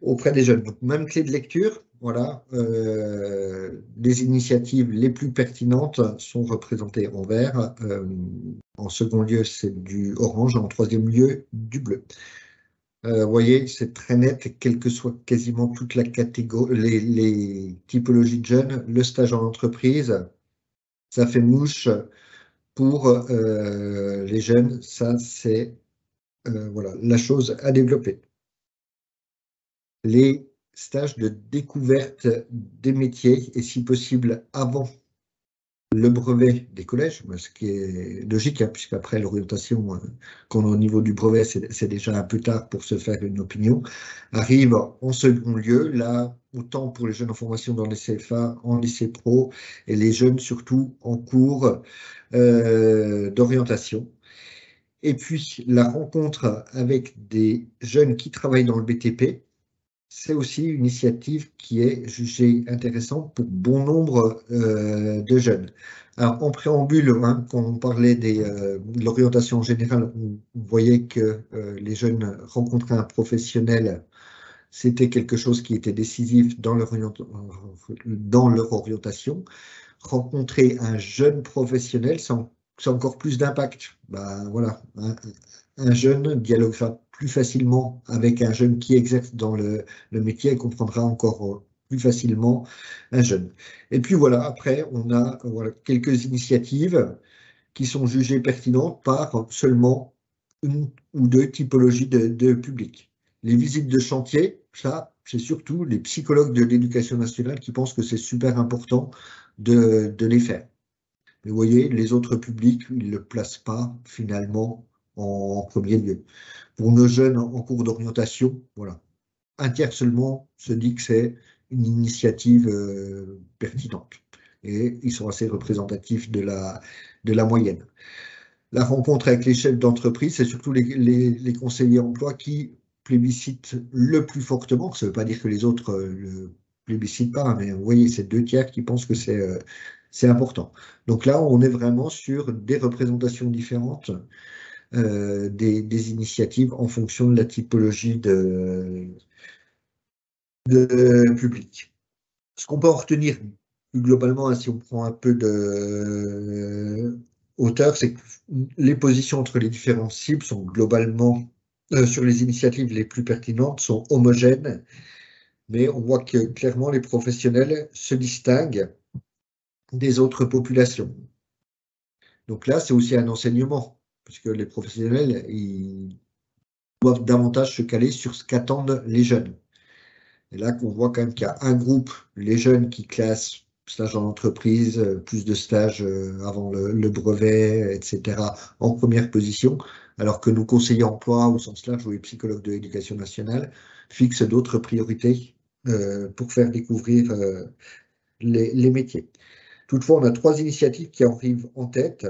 auprès des jeunes. Donc, même clé de lecture, voilà, les initiatives les plus pertinentes sont représentées en vert. En second lieu, c'est du orange. En troisième lieu, du bleu. Vous voyez, c'est très net, quelle que soit quasiment toute la catégorie, les typologies de jeunes, le stage en entreprise, ça fait mouche pour les jeunes. Ça, c'est voilà, la chose à développer. Les stages de découverte des métiers et si possible avant le brevet des collèges, ce qui est logique, hein, puisqu'après l'orientation, quand on est au niveau du brevet, c'est déjà un peu tard pour se faire une opinion, arrive en second lieu, là, autant pour les jeunes en formation dans les CFA, en lycée pro, et les jeunes surtout en cours d'orientation. Et puis, la rencontre avec des jeunes qui travaillent dans le BTP, c'est aussi une initiative qui est jugée intéressante pour bon nombre de jeunes. Alors, en préambule, hein, quand on parlait de l'orientation générale, on voyait que les jeunes rencontraient un professionnel, c'était quelque chose qui était décisif dans leur orientation. Rencontrer un jeune professionnel, c'est encore plus d'impact. Ben, voilà, un jeune dialoguera plus facilement avec un jeune qui exerce dans le métier et comprendra encore plus facilement un jeune. Et puis voilà, après, on a voilà, quelques initiatives qui sont jugées pertinentes par seulement une ou deux typologies de public. Les visites de chantier, ça, c'est surtout les psychologues de l'éducation nationale qui pensent que c'est super important de les faire. Mais vous voyez, les autres publics, ils ne le placent pas finalement en premier lieu. Pour nos jeunes en cours d'orientation, voilà, un tiers seulement se dit que c'est une initiative pertinente. Et ils sont assez représentatifs de la moyenne. La rencontre avec les chefs d'entreprise, c'est surtout les conseillers emploi qui plébiscitent le plus fortement. Ça ne veut pas dire que les autres le plébiscitent pas, mais vous voyez, c'est 2 tiers qui pensent que c'est important. Donc là, on est vraiment sur des représentations différentes des initiatives en fonction de la typologie de public. Ce qu'on peut en retenir plus globalement, hein, si on prend un peu de hauteur, c'est que les positions entre les différentes cibles sont globalement, sur les initiatives les plus pertinentes, sont homogènes, mais on voit que clairement les professionnels se distinguent des autres populations. Donc là, c'est aussi un enseignement, puisque les professionnels, ils doivent davantage se caler sur ce qu'attendent les jeunes. Et là, qu'on voit quand même qu'il y a un groupe, les jeunes, qui classent stage en entreprise, plus de stages avant le brevet, etc., en première position, alors que nos conseillers emploi, au sens large, ou les psychologues de l'éducation nationale, fixent d'autres priorités pour faire découvrir les métiers. Toutefois, on a 3 initiatives qui arrivent en tête.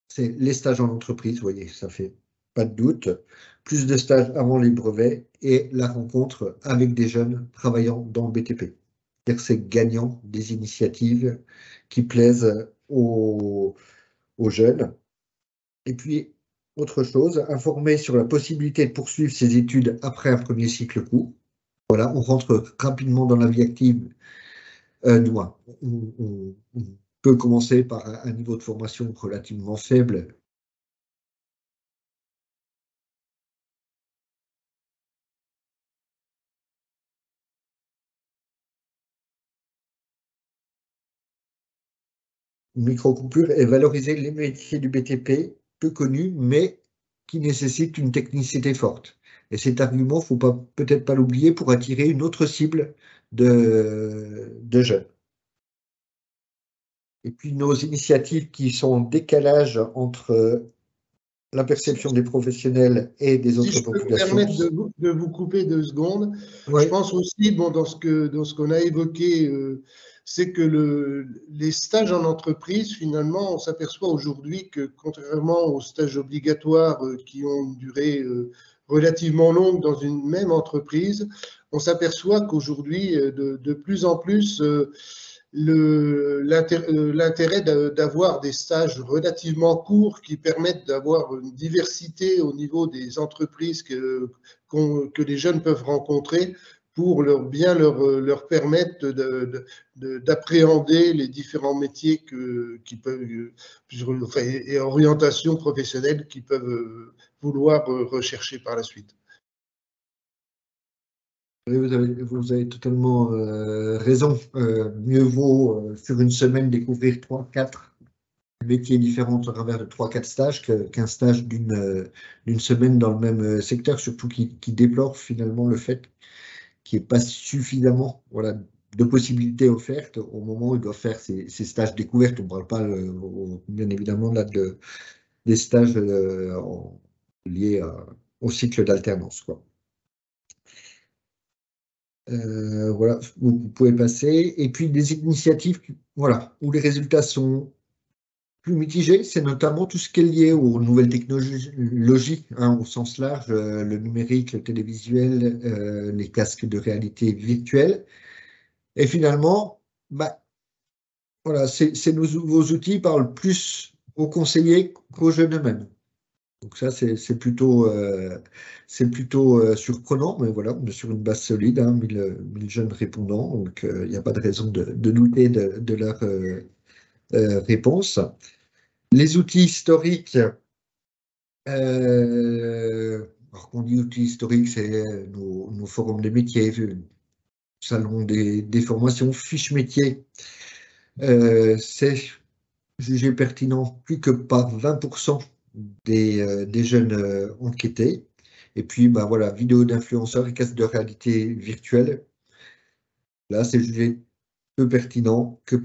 C'est les stages en entreprise, vous voyez, ça fait pas de doute, plus de stages avant les brevets et la rencontre avec des jeunes travaillant dans le BTP. C'est-à-dire c'est gagnant des initiatives qui plaisent aux jeunes. Et puis, autre chose, informer sur la possibilité de poursuivre ses études après un premier cycle court. Voilà, on rentre rapidement dans la vie active. On peut commencer par un niveau de formation relativement faible. Micro-coupure et valoriser les métiers du BTP peu connus, mais qui nécessitent une technicité forte. Et cet argument, il ne faut peut-être pas l'oublier pour attirer une autre cible de jeunes. Et puis nos initiatives qui sont en décalage entre la perception des professionnels et des autres populations. Si je peux me permettre de vous couper 2 secondes, ouais. Je pense aussi, bon, dans ce qu'on a évoqué, c'est que les stages en entreprise, finalement, on s'aperçoit aujourd'hui que contrairement aux stages obligatoires qui ont une durée relativement longue dans une même entreprise, on s'aperçoit qu'aujourd'hui, de plus en plus, l'intérêt d'avoir des stages relativement courts qui permettent d'avoir une diversité au niveau des entreprises que les jeunes peuvent rencontrer pour bien leur permettre d'appréhender les différents métiers qui peuvent, et orientations professionnelles qu'ils peuvent vouloir rechercher par la suite. Vous avez totalement raison. Mieux vaut sur une semaine découvrir 3-4 métiers différents au travers de 3-4 stages qu'un stage d'une semaine dans le même secteur, surtout qui déplore finalement le fait qu'il n'y ait pas suffisamment de possibilités offertes au moment où il doit faire ces stages découvertes. On ne parle pas bien évidemment là des stages liés au cycle d'alternance, quoi. Voilà, vous pouvez passer. Et puis des initiatives où les résultats sont plus mitigés, c'est notamment tout ce qui est lié aux nouvelles technologies, au sens large, le numérique, le télévisuel, les casques de réalité virtuelle. Et finalement, ces nouveaux outils parlent plus aux conseillers qu'aux jeunes eux-mêmes. Donc ça, c'est plutôt surprenant, mais voilà, on est sur une base solide, 1000 jeunes répondants, donc il n'y a pas de raison de douter de leur réponse. Les outils historiques, alors qu'on dit outils historiques, c'est nos forums des métiers, salon des formations, fiches métiers, c'est jugé pertinent plus que par 20% des jeunes enquêtés. Et puis, vidéo d'influenceurs et casques de réalité virtuelle. Là, c'est jugé peu pertinent que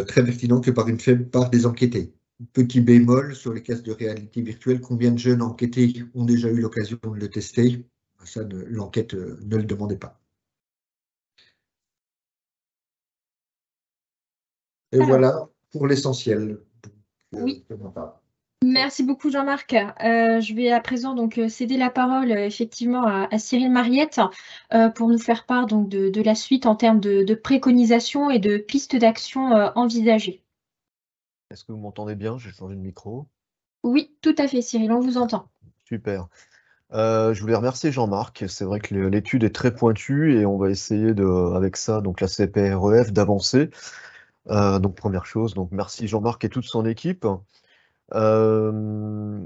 très pertinent que par une faible part des enquêtés. Petit bémol sur les casques de réalité virtuelle, combien de jeunes enquêtés ont déjà eu l'occasion de le tester? Ça, l'enquête ne le demandait pas. Et Alors, voilà pour l'essentiel. oui. De ma part. Merci beaucoup Jean-Marc. Je vais à présent donc céder la parole effectivement à Cyril Mariette pour nous faire part donc de la suite en termes de préconisations et de pistes d'action envisagées. Est-ce que vous m'entendez bien? J'ai changé de micro. Oui, tout à fait Cyril, on vous entend. Super. Je voulais remercier Jean-Marc. C'est vrai que l'étude est très pointue et on va essayer avec ça, donc la CPREF, d'avancer. Donc première chose, donc merci Jean-Marc et toute son équipe. Euh,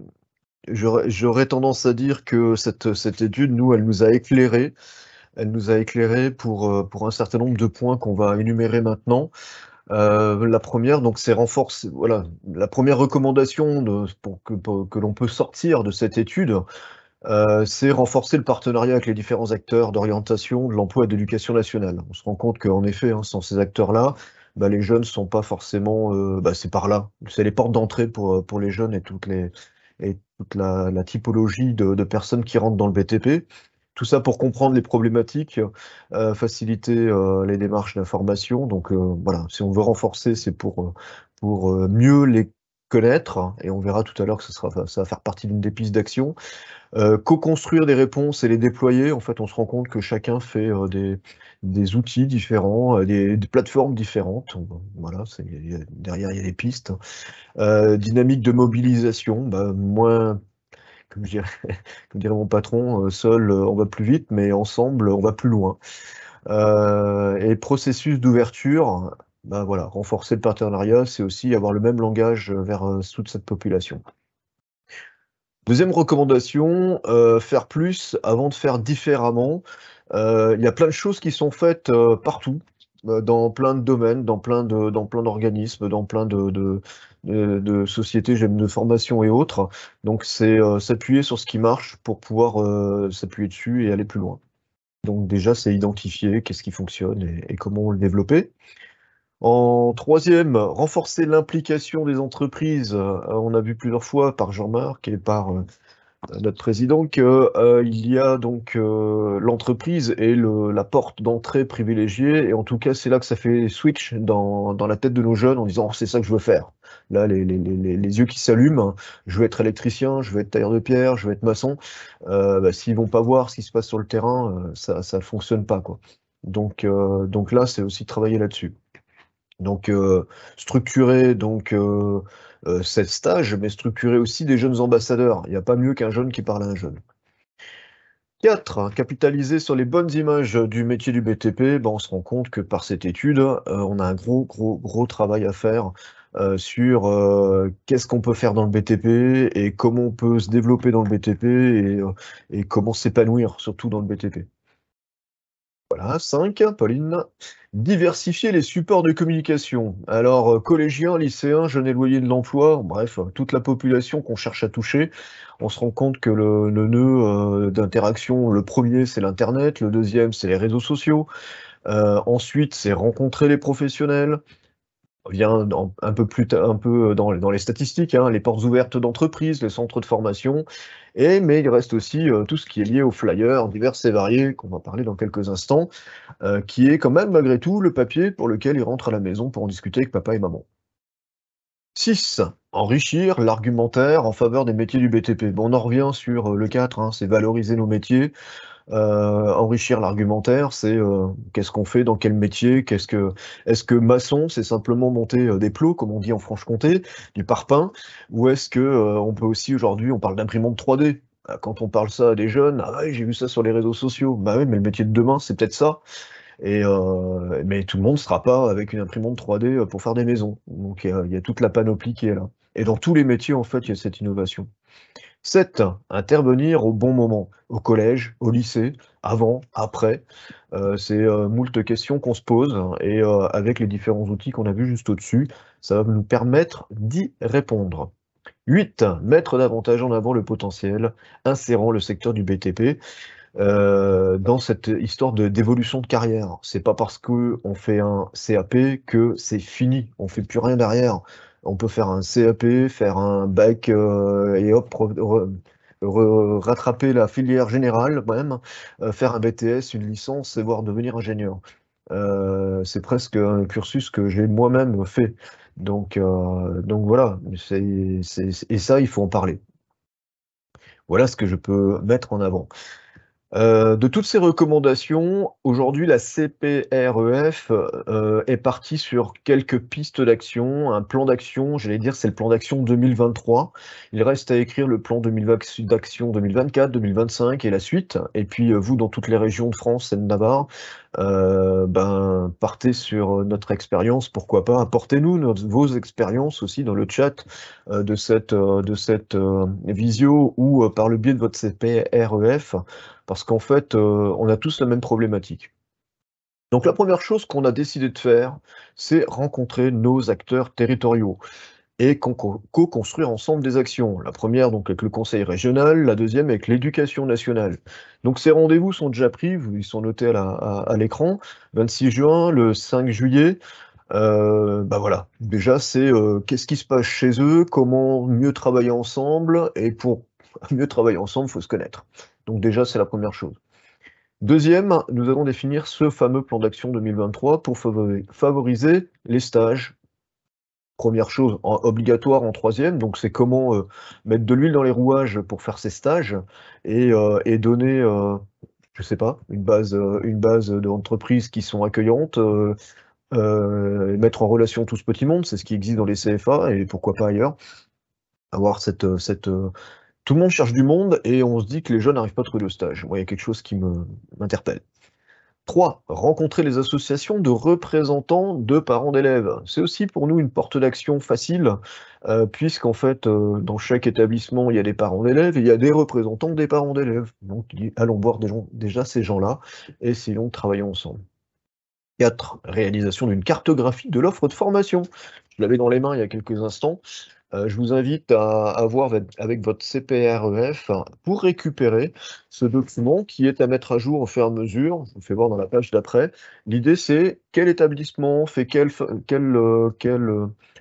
J'aurais tendance à dire que cette étude, nous, elle nous a éclairés. Elle nous a éclairés pour un certain nombre de points qu'on va énumérer maintenant. La première, donc, c'est renforcer, voilà, la première recommandation pour que l'on peut sortir de cette étude, c'est renforcer le partenariat avec les différents acteurs d'orientation, de l'emploi et de l'éducation nationale. On se rend compte qu'en effet, hein, sans ces acteurs-là, bah, les jeunes ne sont pas forcément, c'est par là. C'est les portes d'entrée pour les jeunes et toute la typologie de personnes qui rentrent dans le BTP. Tout ça pour comprendre les problématiques, faciliter les démarches d'information. Donc voilà, si on veut renforcer, c'est pour mieux les connaître, et on verra tout à l'heure que ça va faire partie d'une des pistes d'action. Co-construire des réponses et les déployer, en fait, on se rend compte que chacun fait des outils différents, des plateformes différentes. Voilà, derrière, il y a des pistes. Dynamique de mobilisation, bah, moins, comme dirait, comme dirait mon patron, seul on va plus vite, mais ensemble on va plus loin. Et processus d'ouverture, bah, voilà, renforcer le partenariat, c'est aussi avoir le même langage vers toute cette population. Deuxième recommandation, faire plus avant de faire différemment. Il y a plein de choses qui sont faites partout, dans plein de domaines, dans plein d'organismes, dans plein de sociétés, j'aime de formation et autres. Donc c'est s'appuyer sur ce qui marche pour pouvoir s'appuyer dessus et aller plus loin. Donc déjà, c'est identifier qu'est-ce qui fonctionne et comment le développer. En troisième, renforcer l'implication des entreprises. On a vu plusieurs fois par Jean-Marc et par notre président qu'il y a donc l'entreprise et la porte d'entrée privilégiée. Et en tout cas, c'est là que ça fait switch dans la tête de nos jeunes en disant, oh, c'est ça que je veux faire. Là, les yeux qui s'allument, je veux être électricien, je veux être tailleur de pierre, je veux être maçon. Bah, s'ils vont pas voir ce qui se passe sur le terrain, ça ne fonctionne pas, quoi. Donc là, c'est aussi travailler là-dessus. Donc, structurer cette stage, mais structurer aussi des jeunes ambassadeurs. Il n'y a pas mieux qu'un jeune qui parle à un jeune. 4. Capitaliser sur les bonnes images du métier du BTP. Ben, on se rend compte que par cette étude, on a un gros travail à faire sur qu'est-ce qu'on peut faire dans le BTP et comment on peut se développer dans le BTP et comment s'épanouir, surtout dans le BTP. Voilà, 5, Pauline. Diversifier les supports de communication. Alors, collégiens, lycéens, jeunes éloignés de l'emploi, bref, toute la population qu'on cherche à toucher, on se rend compte que le nœud d'interaction, le premier, c'est l'Internet, le deuxième, c'est les réseaux sociaux, ensuite, c'est rencontrer les professionnels, on vient un peu dans les statistiques, hein, les portes ouvertes d'entreprises, les centres de formation, mais il reste aussi tout ce qui est lié aux flyers divers et variés, qu'on va parler dans quelques instants, qui est quand même malgré tout le papier pour lequel ils rentrent à la maison pour en discuter avec papa et maman. 6. Enrichir l'argumentaire en faveur des métiers du BTP. Bon, on en revient sur le 4, hein, c'est valoriser nos métiers. Enrichir l'argumentaire, c'est qu'est-ce qu'on fait, dans quel métier, est-ce que maçon, c'est simplement monter des plots, comme on dit en Franche-Comté, du parpaing, ou est-ce que on peut aussi aujourd'hui, on parle d'imprimante 3D. Quand on parle ça à des jeunes, ah ouais, j'ai vu ça sur les réseaux sociaux. Bah oui, mais le métier de demain, c'est peut-être ça. Mais tout le monde ne sera pas avec une imprimante 3D pour faire des maisons. Donc il y a toute la panoplie qui est là. Et dans tous les métiers, en fait, il y a cette innovation. 7. Intervenir au bon moment, au collège, au lycée, avant, après. C'est moult questions qu'on se pose et avec les différents outils qu'on a vus juste au-dessus, ça va nous permettre d'y répondre. 8. Mettre davantage en avant le potentiel, insérant le secteur du BTP dans cette histoire d'évolution de carrière. C'est pas parce qu'on fait un CAP que c'est fini, on fait plus rien derrière. On peut faire un CAP, faire un bac et hop, rattraper la filière générale même, faire un BTS, une licence et voire devenir ingénieur. C'est presque un cursus que j'ai moi-même fait. Donc voilà, et ça, il faut en parler. Voilà ce que je peux mettre en avant. De toutes ces recommandations, aujourd'hui, la CPREF est partie sur quelques pistes d'action, un plan d'action, j'allais dire, c'est le plan d'action 2023. Il reste à écrire le plan d'action 2024, 2025 et la suite. Et puis, vous, dans toutes les régions de France et de Navarre, partez sur notre expérience, pourquoi pas. Apportez-nous vos expériences aussi dans le chat de cette visio ou par le biais de votre CPREF. Parce qu'en fait, on a tous la même problématique. Donc la première chose qu'on a décidé de faire, c'est rencontrer nos acteurs territoriaux et co-construire ensemble des actions. La première, donc, avec le conseil régional, la deuxième avec l'éducation nationale. Donc ces rendez-vous sont déjà pris, ils sont notés à l'écran, 26 juin, le 5 juillet. Voilà, déjà c'est qu'est-ce qui se passe chez eux, comment mieux travailler ensemble, et pour mieux travailler ensemble, il faut se connaître. Donc déjà, c'est la première chose. Deuxième, nous allons définir ce fameux plan d'action 2023 pour favoriser les stages. Première chose obligatoire en troisième, donc c'est comment mettre de l'huile dans les rouages pour faire ces stages et donner, je sais pas, une base d'entreprises qui sont accueillantes, mettre en relation tout ce petit monde, c'est ce qui existe dans les CFA et pourquoi pas ailleurs. Avoir tout le monde cherche du monde et on se dit que les jeunes n'arrivent pas à trouver de stage. Moi, il y a quelque chose qui m'interpelle. 3. Rencontrer les associations de représentants de parents d'élèves. C'est aussi pour nous une porte d'action facile, puisqu'en fait, dans chaque établissement, il y a des parents d'élèves et il y a des représentants des parents d'élèves. Donc, allons voir déjà ces gens-là et essayons de travailler ensemble. 4. Réalisation d'une cartographie de l'offre de formation. Je l'avais dans les mains il y a quelques instants. Je vous invite à voir avec votre CPREF pour récupérer ce document qui est à mettre à jour au fur et à mesure. Je vous fais voir dans la page d'après. L'idée, c'est quel établissement fait quelle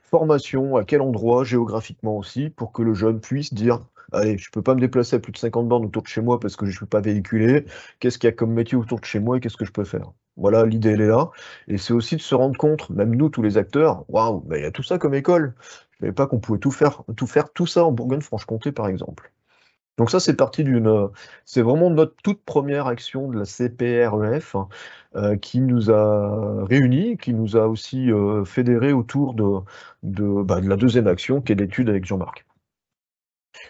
formation, à quel endroit, géographiquement aussi, pour que le jeune puisse dire allez, je ne peux pas me déplacer à plus de 50 bornes autour de chez moi parce que je ne suis pas véhiculé. Qu'est-ce qu'il y a comme métier autour de chez moi et qu'est-ce que je peux faire? Voilà, l'idée, elle est là. Et c'est aussi de se rendre compte, même nous, tous les acteurs, waouh, il y a tout ça comme école. Je ne savais pas qu'on pouvait tout faire tout ça en Bourgogne-Franche-Comté, par exemple. Donc ça, c'est vraiment notre toute première action de la CPREF qui nous a réunis, qui nous a aussi fédérés autour de la deuxième action, qui est l'étude avec Jean-Marc.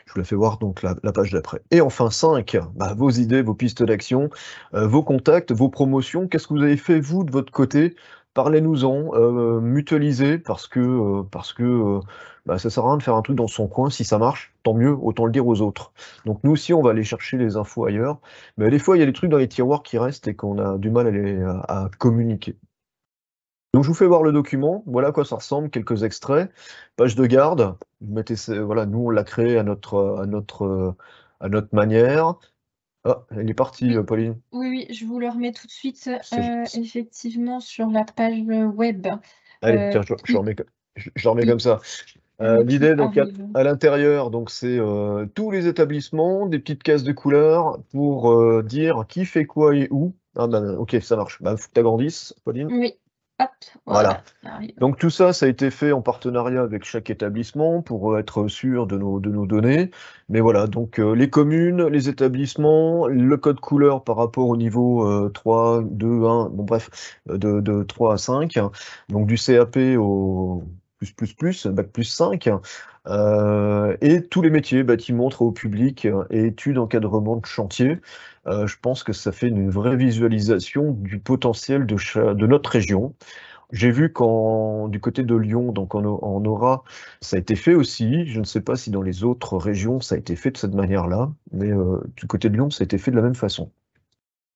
Je vous la fais voir donc la page d'après. Et enfin 5, vos idées, vos pistes d'action, vos contacts, vos promotions. Qu'est-ce que vous avez fait, vous, de votre côté? Parlez-nous-en, mutualisez, parce que ça sert à rien de faire un truc dans son coin. Si ça marche, tant mieux, autant le dire aux autres. Donc nous aussi, on va aller chercher les infos ailleurs. Mais des fois, il y a des trucs dans les tiroirs qui restent et qu'on a du mal à communiquer. Donc je vous fais voir le document, voilà à quoi ça ressemble, quelques extraits, page de garde, vous mettez, voilà, nous on l'a créé à notre manière. Ah, elle est partie, Pauline. Oui, je vous le remets tout de suite, effectivement, sur la page web. Allez, tiens, je remets comme ça. L'idée, donc, à l'intérieur, donc c'est tous les établissements, des petites cases de couleurs pour dire qui fait quoi et où. Ah, ok, ça marche. Faut que tu agrandisses, Pauline. Oui. Hop, voilà. Donc tout ça, ça a été fait en partenariat avec chaque établissement pour être sûr de nos données. Mais voilà, donc les communes, les établissements, le code couleur par rapport au niveau 3, 2, 1, bon bref, de 3 à 5. Donc du CAP au bac plus 5. Et tous les métiers, bâtiments, travaux publics et études, encadrement de chantier. Je pense que ça fait une vraie visualisation du potentiel de notre région. J'ai vu du côté de Lyon, donc en Aura, ça a été fait aussi. Je ne sais pas si dans les autres régions, ça a été fait de cette manière-là, mais du côté de Lyon, ça a été fait de la même façon,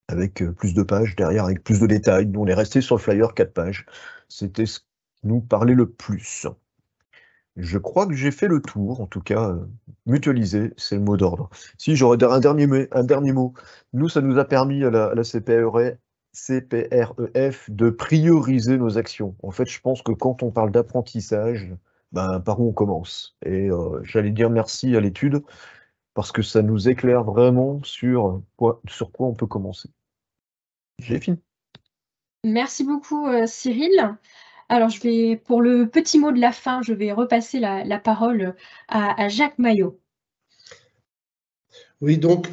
avec plus de pages derrière, avec plus de détails. Nous, on est resté sur le flyer 4 pages. C'était ce qui nous parlait le plus. Je crois que j'ai fait le tour, en tout cas, mutualiser, c'est le mot d'ordre. Si j'aurais un dernier mot, nous, ça nous a permis à la CPREF de prioriser nos actions. En fait, je pense que quand on parle d'apprentissage, par où on commence? Et j'allais dire merci à l'étude, parce que ça nous éclaire vraiment sur quoi on peut commencer. J'ai fini. Merci beaucoup, Cyril. Alors, pour le petit mot de la fin, je vais repasser la parole à Jacques Maillot. Oui, donc,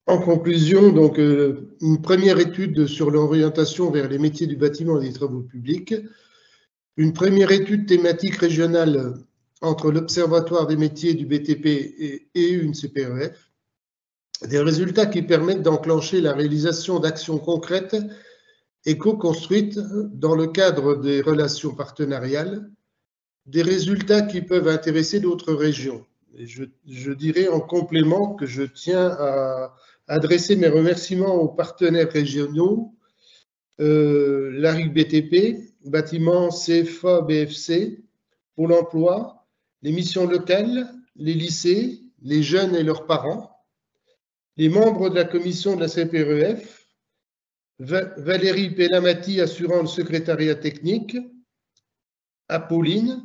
en conclusion, donc, une première étude sur l'orientation vers les métiers du bâtiment et des travaux publics, une première étude thématique régionale entre l'Observatoire des métiers du BTP et une CPREF, des résultats qui permettent d'enclencher la réalisation d'actions concrètes et co-construites dans le cadre des relations partenariales, des résultats qui peuvent intéresser d'autres régions. Et je dirais en complément que je tiens à adresser mes remerciements aux partenaires régionaux, l'ARIC BTP, bâtiment CFA BFC, Pôle emploi, les missions locales, les lycées, les jeunes et leurs parents, les membres de la commission de la CPREF, Valérie Pélamati assurant le secrétariat technique, Apolline,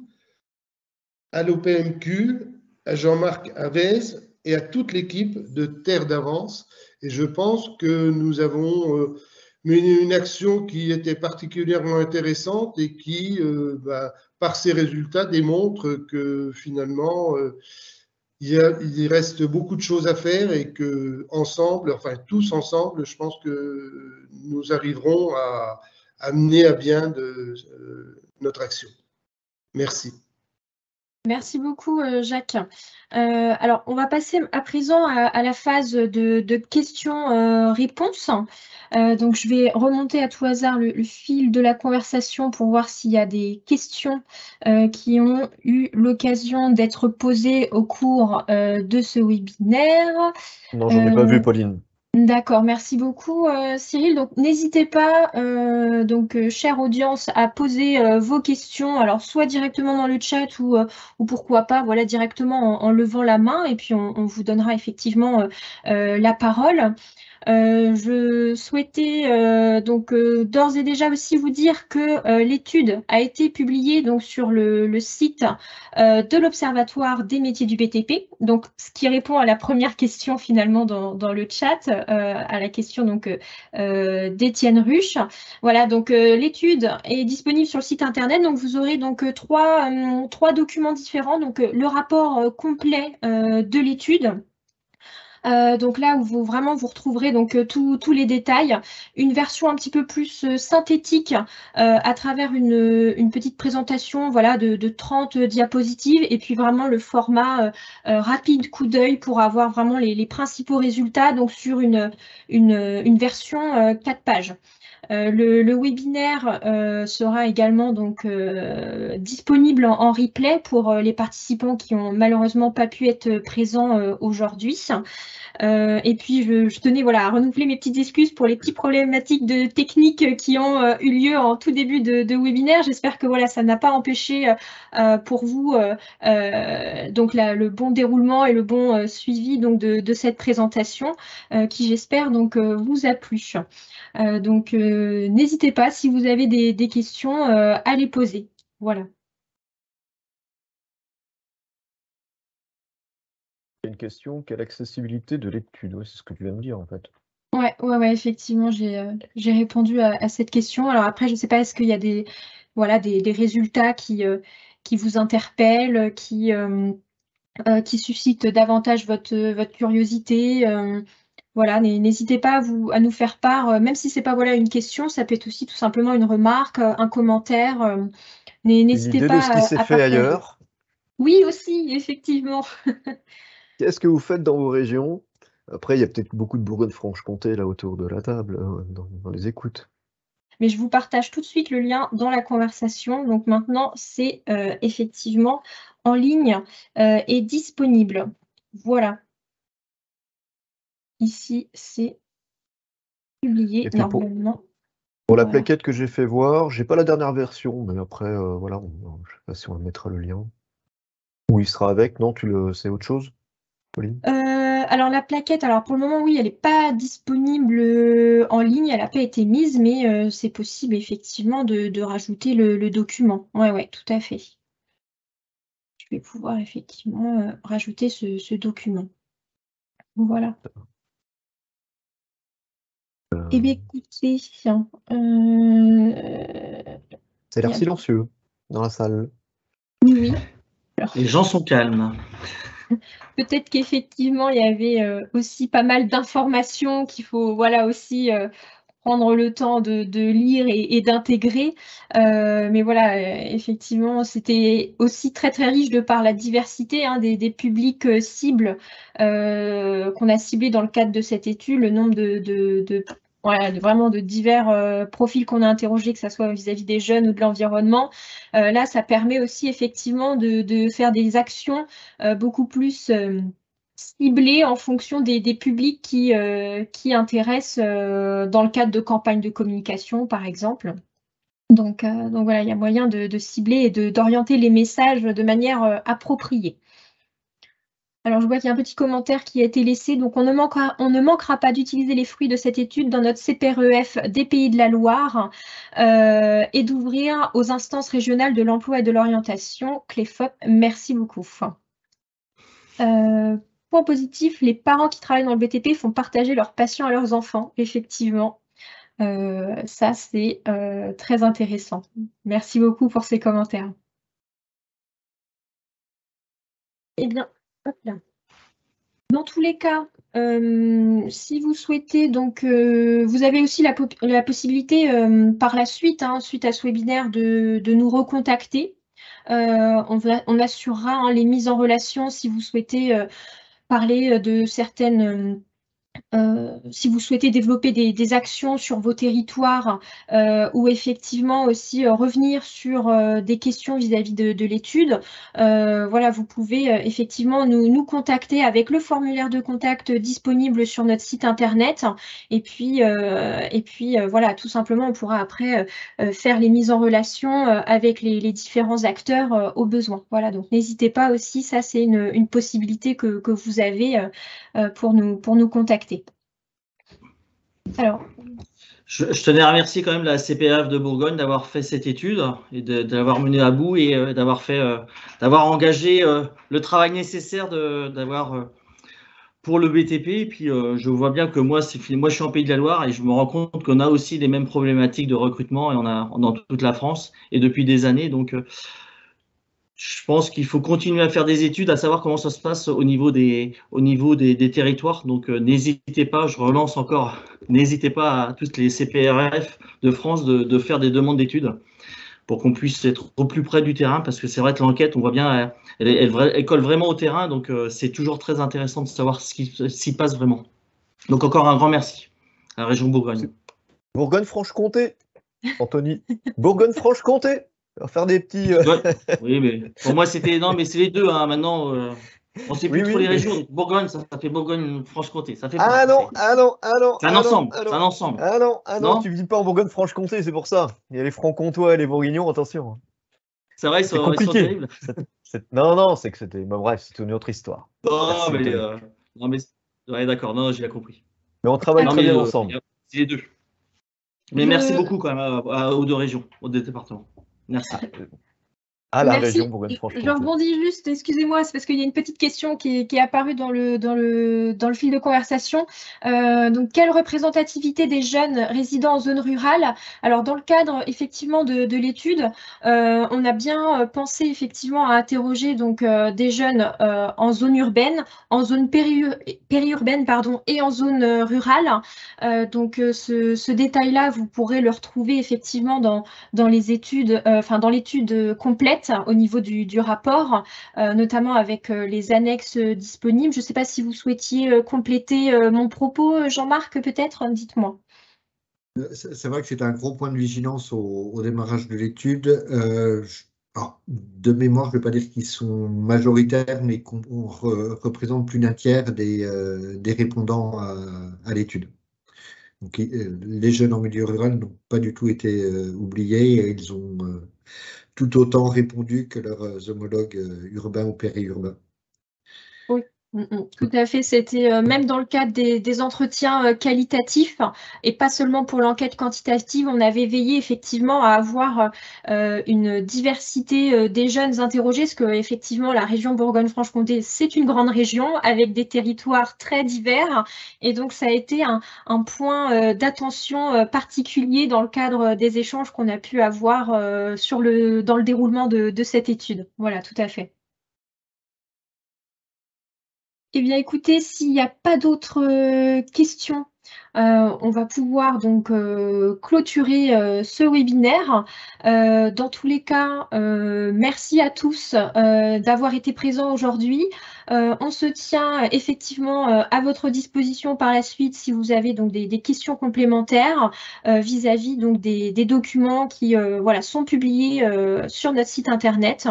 à l'OPMQ, à Jean-Marc Avez et à toute l'équipe de Terre d'Avance. Et je pense que nous avons mené une action qui était particulièrement intéressante et qui, par ses résultats, démontre que finalement, il reste beaucoup de choses à faire et que ensemble, enfin tous ensemble, je pense que nous arriverons à mener à bien notre action. Merci. Merci beaucoup, Jacques. Alors, on va passer à présent à la phase de questions-réponses. Donc, je vais remonter à tout hasard le fil de la conversation pour voir s'il y a des questions qui ont eu l'occasion d'être posées au cours de ce webinaire. Non, j'en ai pas vu, Pauline. D'accord, merci beaucoup, Cyril. Donc, n'hésitez pas, chère audience, à poser vos questions, alors soit directement dans le chat ou pourquoi pas, voilà, directement en levant la main, et puis on vous donnera effectivement la parole. Je souhaitais d'ores et déjà aussi vous dire que l'étude a été publiée donc sur le site de l'Observatoire des métiers du BTP, donc ce qui répond à la première question finalement dans le chat, à la question d'Étienne Ruche. Voilà, donc l'étude est disponible sur le site internet, donc vous aurez donc trois documents différents, donc le rapport complet de l'étude. Donc là où vous retrouverez donc tous les détails, une version un petit peu plus synthétique à travers une petite présentation, voilà, de 30 diapositives, et puis vraiment le format rapide coup d'œil pour avoir vraiment les principaux résultats, donc sur une version 4 pages. Le webinaire sera également donc disponible en replay pour les participants qui ont malheureusement pas pu être présents aujourd'hui. Et puis, je tenais voilà, à renouveler mes petites excuses pour les petites problématiques techniques qui ont eu lieu en tout début de webinaire. J'espère que voilà, ça n'a pas empêché pour vous donc le bon déroulement et le bon suivi donc, de cette présentation qui, j'espère, donc vous a plu. N'hésitez pas, si vous avez des questions, à les poser. Voilà. Une question, quelle accessibilité de l'étude? Ouais, c'est ce que tu viens de dire en fait. Ouais, effectivement, j'ai répondu à cette question. Alors après, je ne sais pas, est-ce qu'il y a des résultats qui vous interpellent, qui suscitent davantage votre curiosité. Voilà, n'hésitez pas à nous faire part, même si ce n'est pas voilà, une question, ça peut être aussi tout simplement une remarque, un commentaire. Une N'hésitez idée de ce qui pas s'est à fait partager. ailleurs. Oui, aussi, effectivement. Qu'est-ce que vous faites dans vos régions? Après, il y a peut-être beaucoup de Bourgogne-Franche-Comté là autour de la table, dans les écoutes. Mais je vous partage tout de suite le lien dans la conversation. Donc maintenant, c'est effectivement en ligne et disponible. Voilà. Ici, c'est publié Et puis normalement. pour la Voilà. plaquette que j'ai fait voir, j'ai pas la dernière version, mais après, voilà, je sais pas si on mettra le lien. Ou il sera avec, non, c'est autre chose, Pauline? Alors la plaquette, alors pour le moment, oui, elle n'est pas disponible en ligne, elle n'a pas été mise, mais c'est possible effectivement de rajouter le document. Ouais, tout à fait. Je vais pouvoir effectivement rajouter ce document. Voilà. Eh bien, écoutez, Ça a l'air silencieux dans la salle. oui. Les gens sont calmes. Peut-être qu'effectivement, il y avait aussi pas mal d'informations qu'il faut aussi prendre le temps de lire et d'intégrer. Mais voilà, effectivement, c'était aussi très très riche de par la diversité des publics cibles qu'on a ciblés dans le cadre de cette étude, le nombre vraiment de divers profils qu'on a interrogés, que ce soit vis-à-vis des jeunes ou de l'environnement. Là, ça permet aussi effectivement de faire des actions beaucoup plus ciblées en fonction des publics qui intéressent dans le cadre de campagnes de communication, par exemple. Donc voilà, il y a moyen de cibler et d'orienter les messages de manière appropriée. Alors, je vois qu'il y a un petit commentaire qui a été laissé. Donc, on ne manquera pas d'utiliser les fruits de cette étude dans notre CPREF des Pays de la Loire et d'ouvrir aux instances régionales de l'emploi et de l'orientation, CLEFOP. Merci beaucoup. Point positif, les parents qui travaillent dans le BTP font partager leurs passions à leurs enfants, effectivement. Ça, c'est très intéressant. Merci beaucoup pour ces commentaires. Eh bien, hop là. Dans tous les cas, si vous souhaitez, donc vous avez aussi la possibilité par la suite, suite à ce webinaire, de nous recontacter. On assurera les mises en relation si vous souhaitez parler de certaines... si vous souhaitez développer des actions sur vos territoires ou effectivement aussi revenir sur des questions vis-à-vis de l'étude, voilà, vous pouvez effectivement nous contacter avec le formulaire de contact disponible sur notre site internet. Et puis voilà, tout simplement, on pourra après faire les mises en relation avec les différents acteurs au besoin. Voilà, donc n'hésitez pas aussi, ça c'est une possibilité que vous avez pour nous contacter. Alors, je tenais à remercier quand même la CPREF de Bourgogne d'avoir fait cette étude et de l'avoir menée à bout et d'avoir engagé le travail nécessaire pour le BTP. Et puis, je vois bien que moi, je suis en Pays de la Loire et je me rends compte qu'on a aussi les mêmes problématiques de recrutement et on a dans toute la France et depuis des années. Donc, je pense qu'il faut continuer à faire des études, à savoir comment ça se passe au niveau des territoires. Donc, n'hésitez pas, je relance encore, n'hésitez pas à toutes les CPRF de France de faire des demandes d'études pour qu'on puisse être au plus près du terrain, parce que c'est vrai que l'enquête, on voit bien, elle colle vraiment au terrain, donc c'est toujours très intéressant de savoir ce qui s'y passe vraiment. Donc, encore un grand merci à la région Bourgogne. Bourgogne-Franche-Comté, Anthony. Bourgogne-Franche-Comté. On va faire des petits. Oui, mais pour moi, c'était. Non, mais c'est les deux, maintenant. On ne sait plus trop les régions. Donc Bourgogne, ça fait Bourgogne-Franche-Comté. Ça fait Ah non. C'est un ensemble. C'est un ensemble. Ah non, tu ne vis pas en Bourgogne-Franche-Comté, c'est pour ça. Il y a les Francs-Comtois et les Bourguignons, attention. C'est vrai, ils sont terribles. Non, c'est que c'était. Bah, bref, c'est une autre histoire. Non, mais. Ouais, d'accord, non, j'ai bien compris. Mais on travaille très bien ensemble. C'est les deux. Mais merci beaucoup quand même aux deux régions, aux deux départements. Merci. À la région Bourgogne-Franche-Comté. Je rebondis juste, excusez-moi, c'est parce qu'il y a une petite question qui est apparue dans le fil de conversation. Donc, quelle représentativité des jeunes résidant en zone rurale? Alors, dans le cadre effectivement de l'étude, on a bien pensé effectivement à interroger donc des jeunes en zone urbaine, en zone périurbaine, et en zone rurale. Donc, ce détail-là, vous pourrez le retrouver effectivement dans les études, dans l'étude complète au niveau du rapport, notamment avec les annexes disponibles. Je ne sais pas si vous souhaitiez compléter mon propos, Jean-Marc, peut-être, dites-moi. C'est vrai que c'est un gros point de vigilance au démarrage de l'étude. De mémoire, je ne vais pas dire qu'ils sont majoritaires, mais qu'on représente plus d'un tiers des répondants à l'étude. Donc, les jeunes en milieu rural n'ont pas du tout été oubliés et ils ont tout autant répondu que leurs homologues urbains ou périurbains. Oui, Tout à fait, c'était même dans le cadre des entretiens qualitatifs et pas seulement pour l'enquête quantitative, on avait veillé effectivement à avoir une diversité des jeunes interrogés, parce que effectivement la région Bourgogne-Franche-Comté, c'est une grande région avec des territoires très divers et donc ça a été un point d'attention particulier dans le cadre des échanges qu'on a pu avoir dans le déroulement de cette étude. Voilà, tout à fait. Eh bien, écoutez, s'il n'y a pas d'autres questions, on va pouvoir donc clôturer ce webinaire. Dans tous les cas, merci à tous d'avoir été présents aujourd'hui. On se tient effectivement à votre disposition par la suite si vous avez donc des questions complémentaires vis-à-vis donc des documents qui voilà, sont publiés sur notre site internet.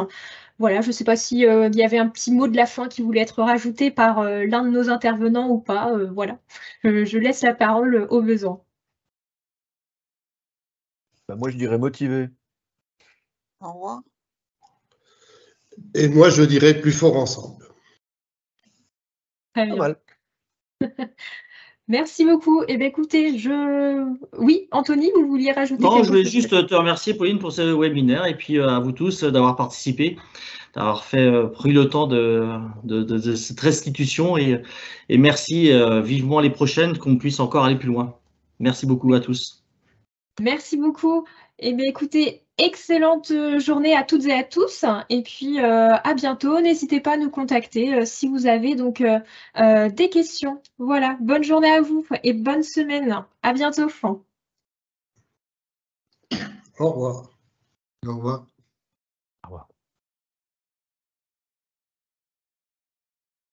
Voilà, je ne sais pas s'il y avait un petit mot de la fin qui voulait être rajouté par l'un de nos intervenants ou pas. Voilà, je laisse la parole au besoin. Bah, moi, je dirais motivé. Au revoir. Et moi, je dirais plus fort ensemble. Très Pas bien. mal. Merci beaucoup. Eh bien, écoutez, oui, Anthony, vous vouliez rajouter quelque chose? Non, je voulais juste te remercier, Pauline, pour ce webinaire et puis à vous tous d'avoir participé, d'avoir pris le temps de cette restitution et merci vivement les prochaines, qu'on puisse encore aller plus loin. Merci beaucoup à tous. Merci beaucoup. Eh bien, écoutez, excellente journée à toutes et à tous. Et puis, à bientôt. N'hésitez pas à nous contacter si vous avez donc des questions. Voilà, bonne journée à vous et bonne semaine. À bientôt. Au revoir. Au revoir.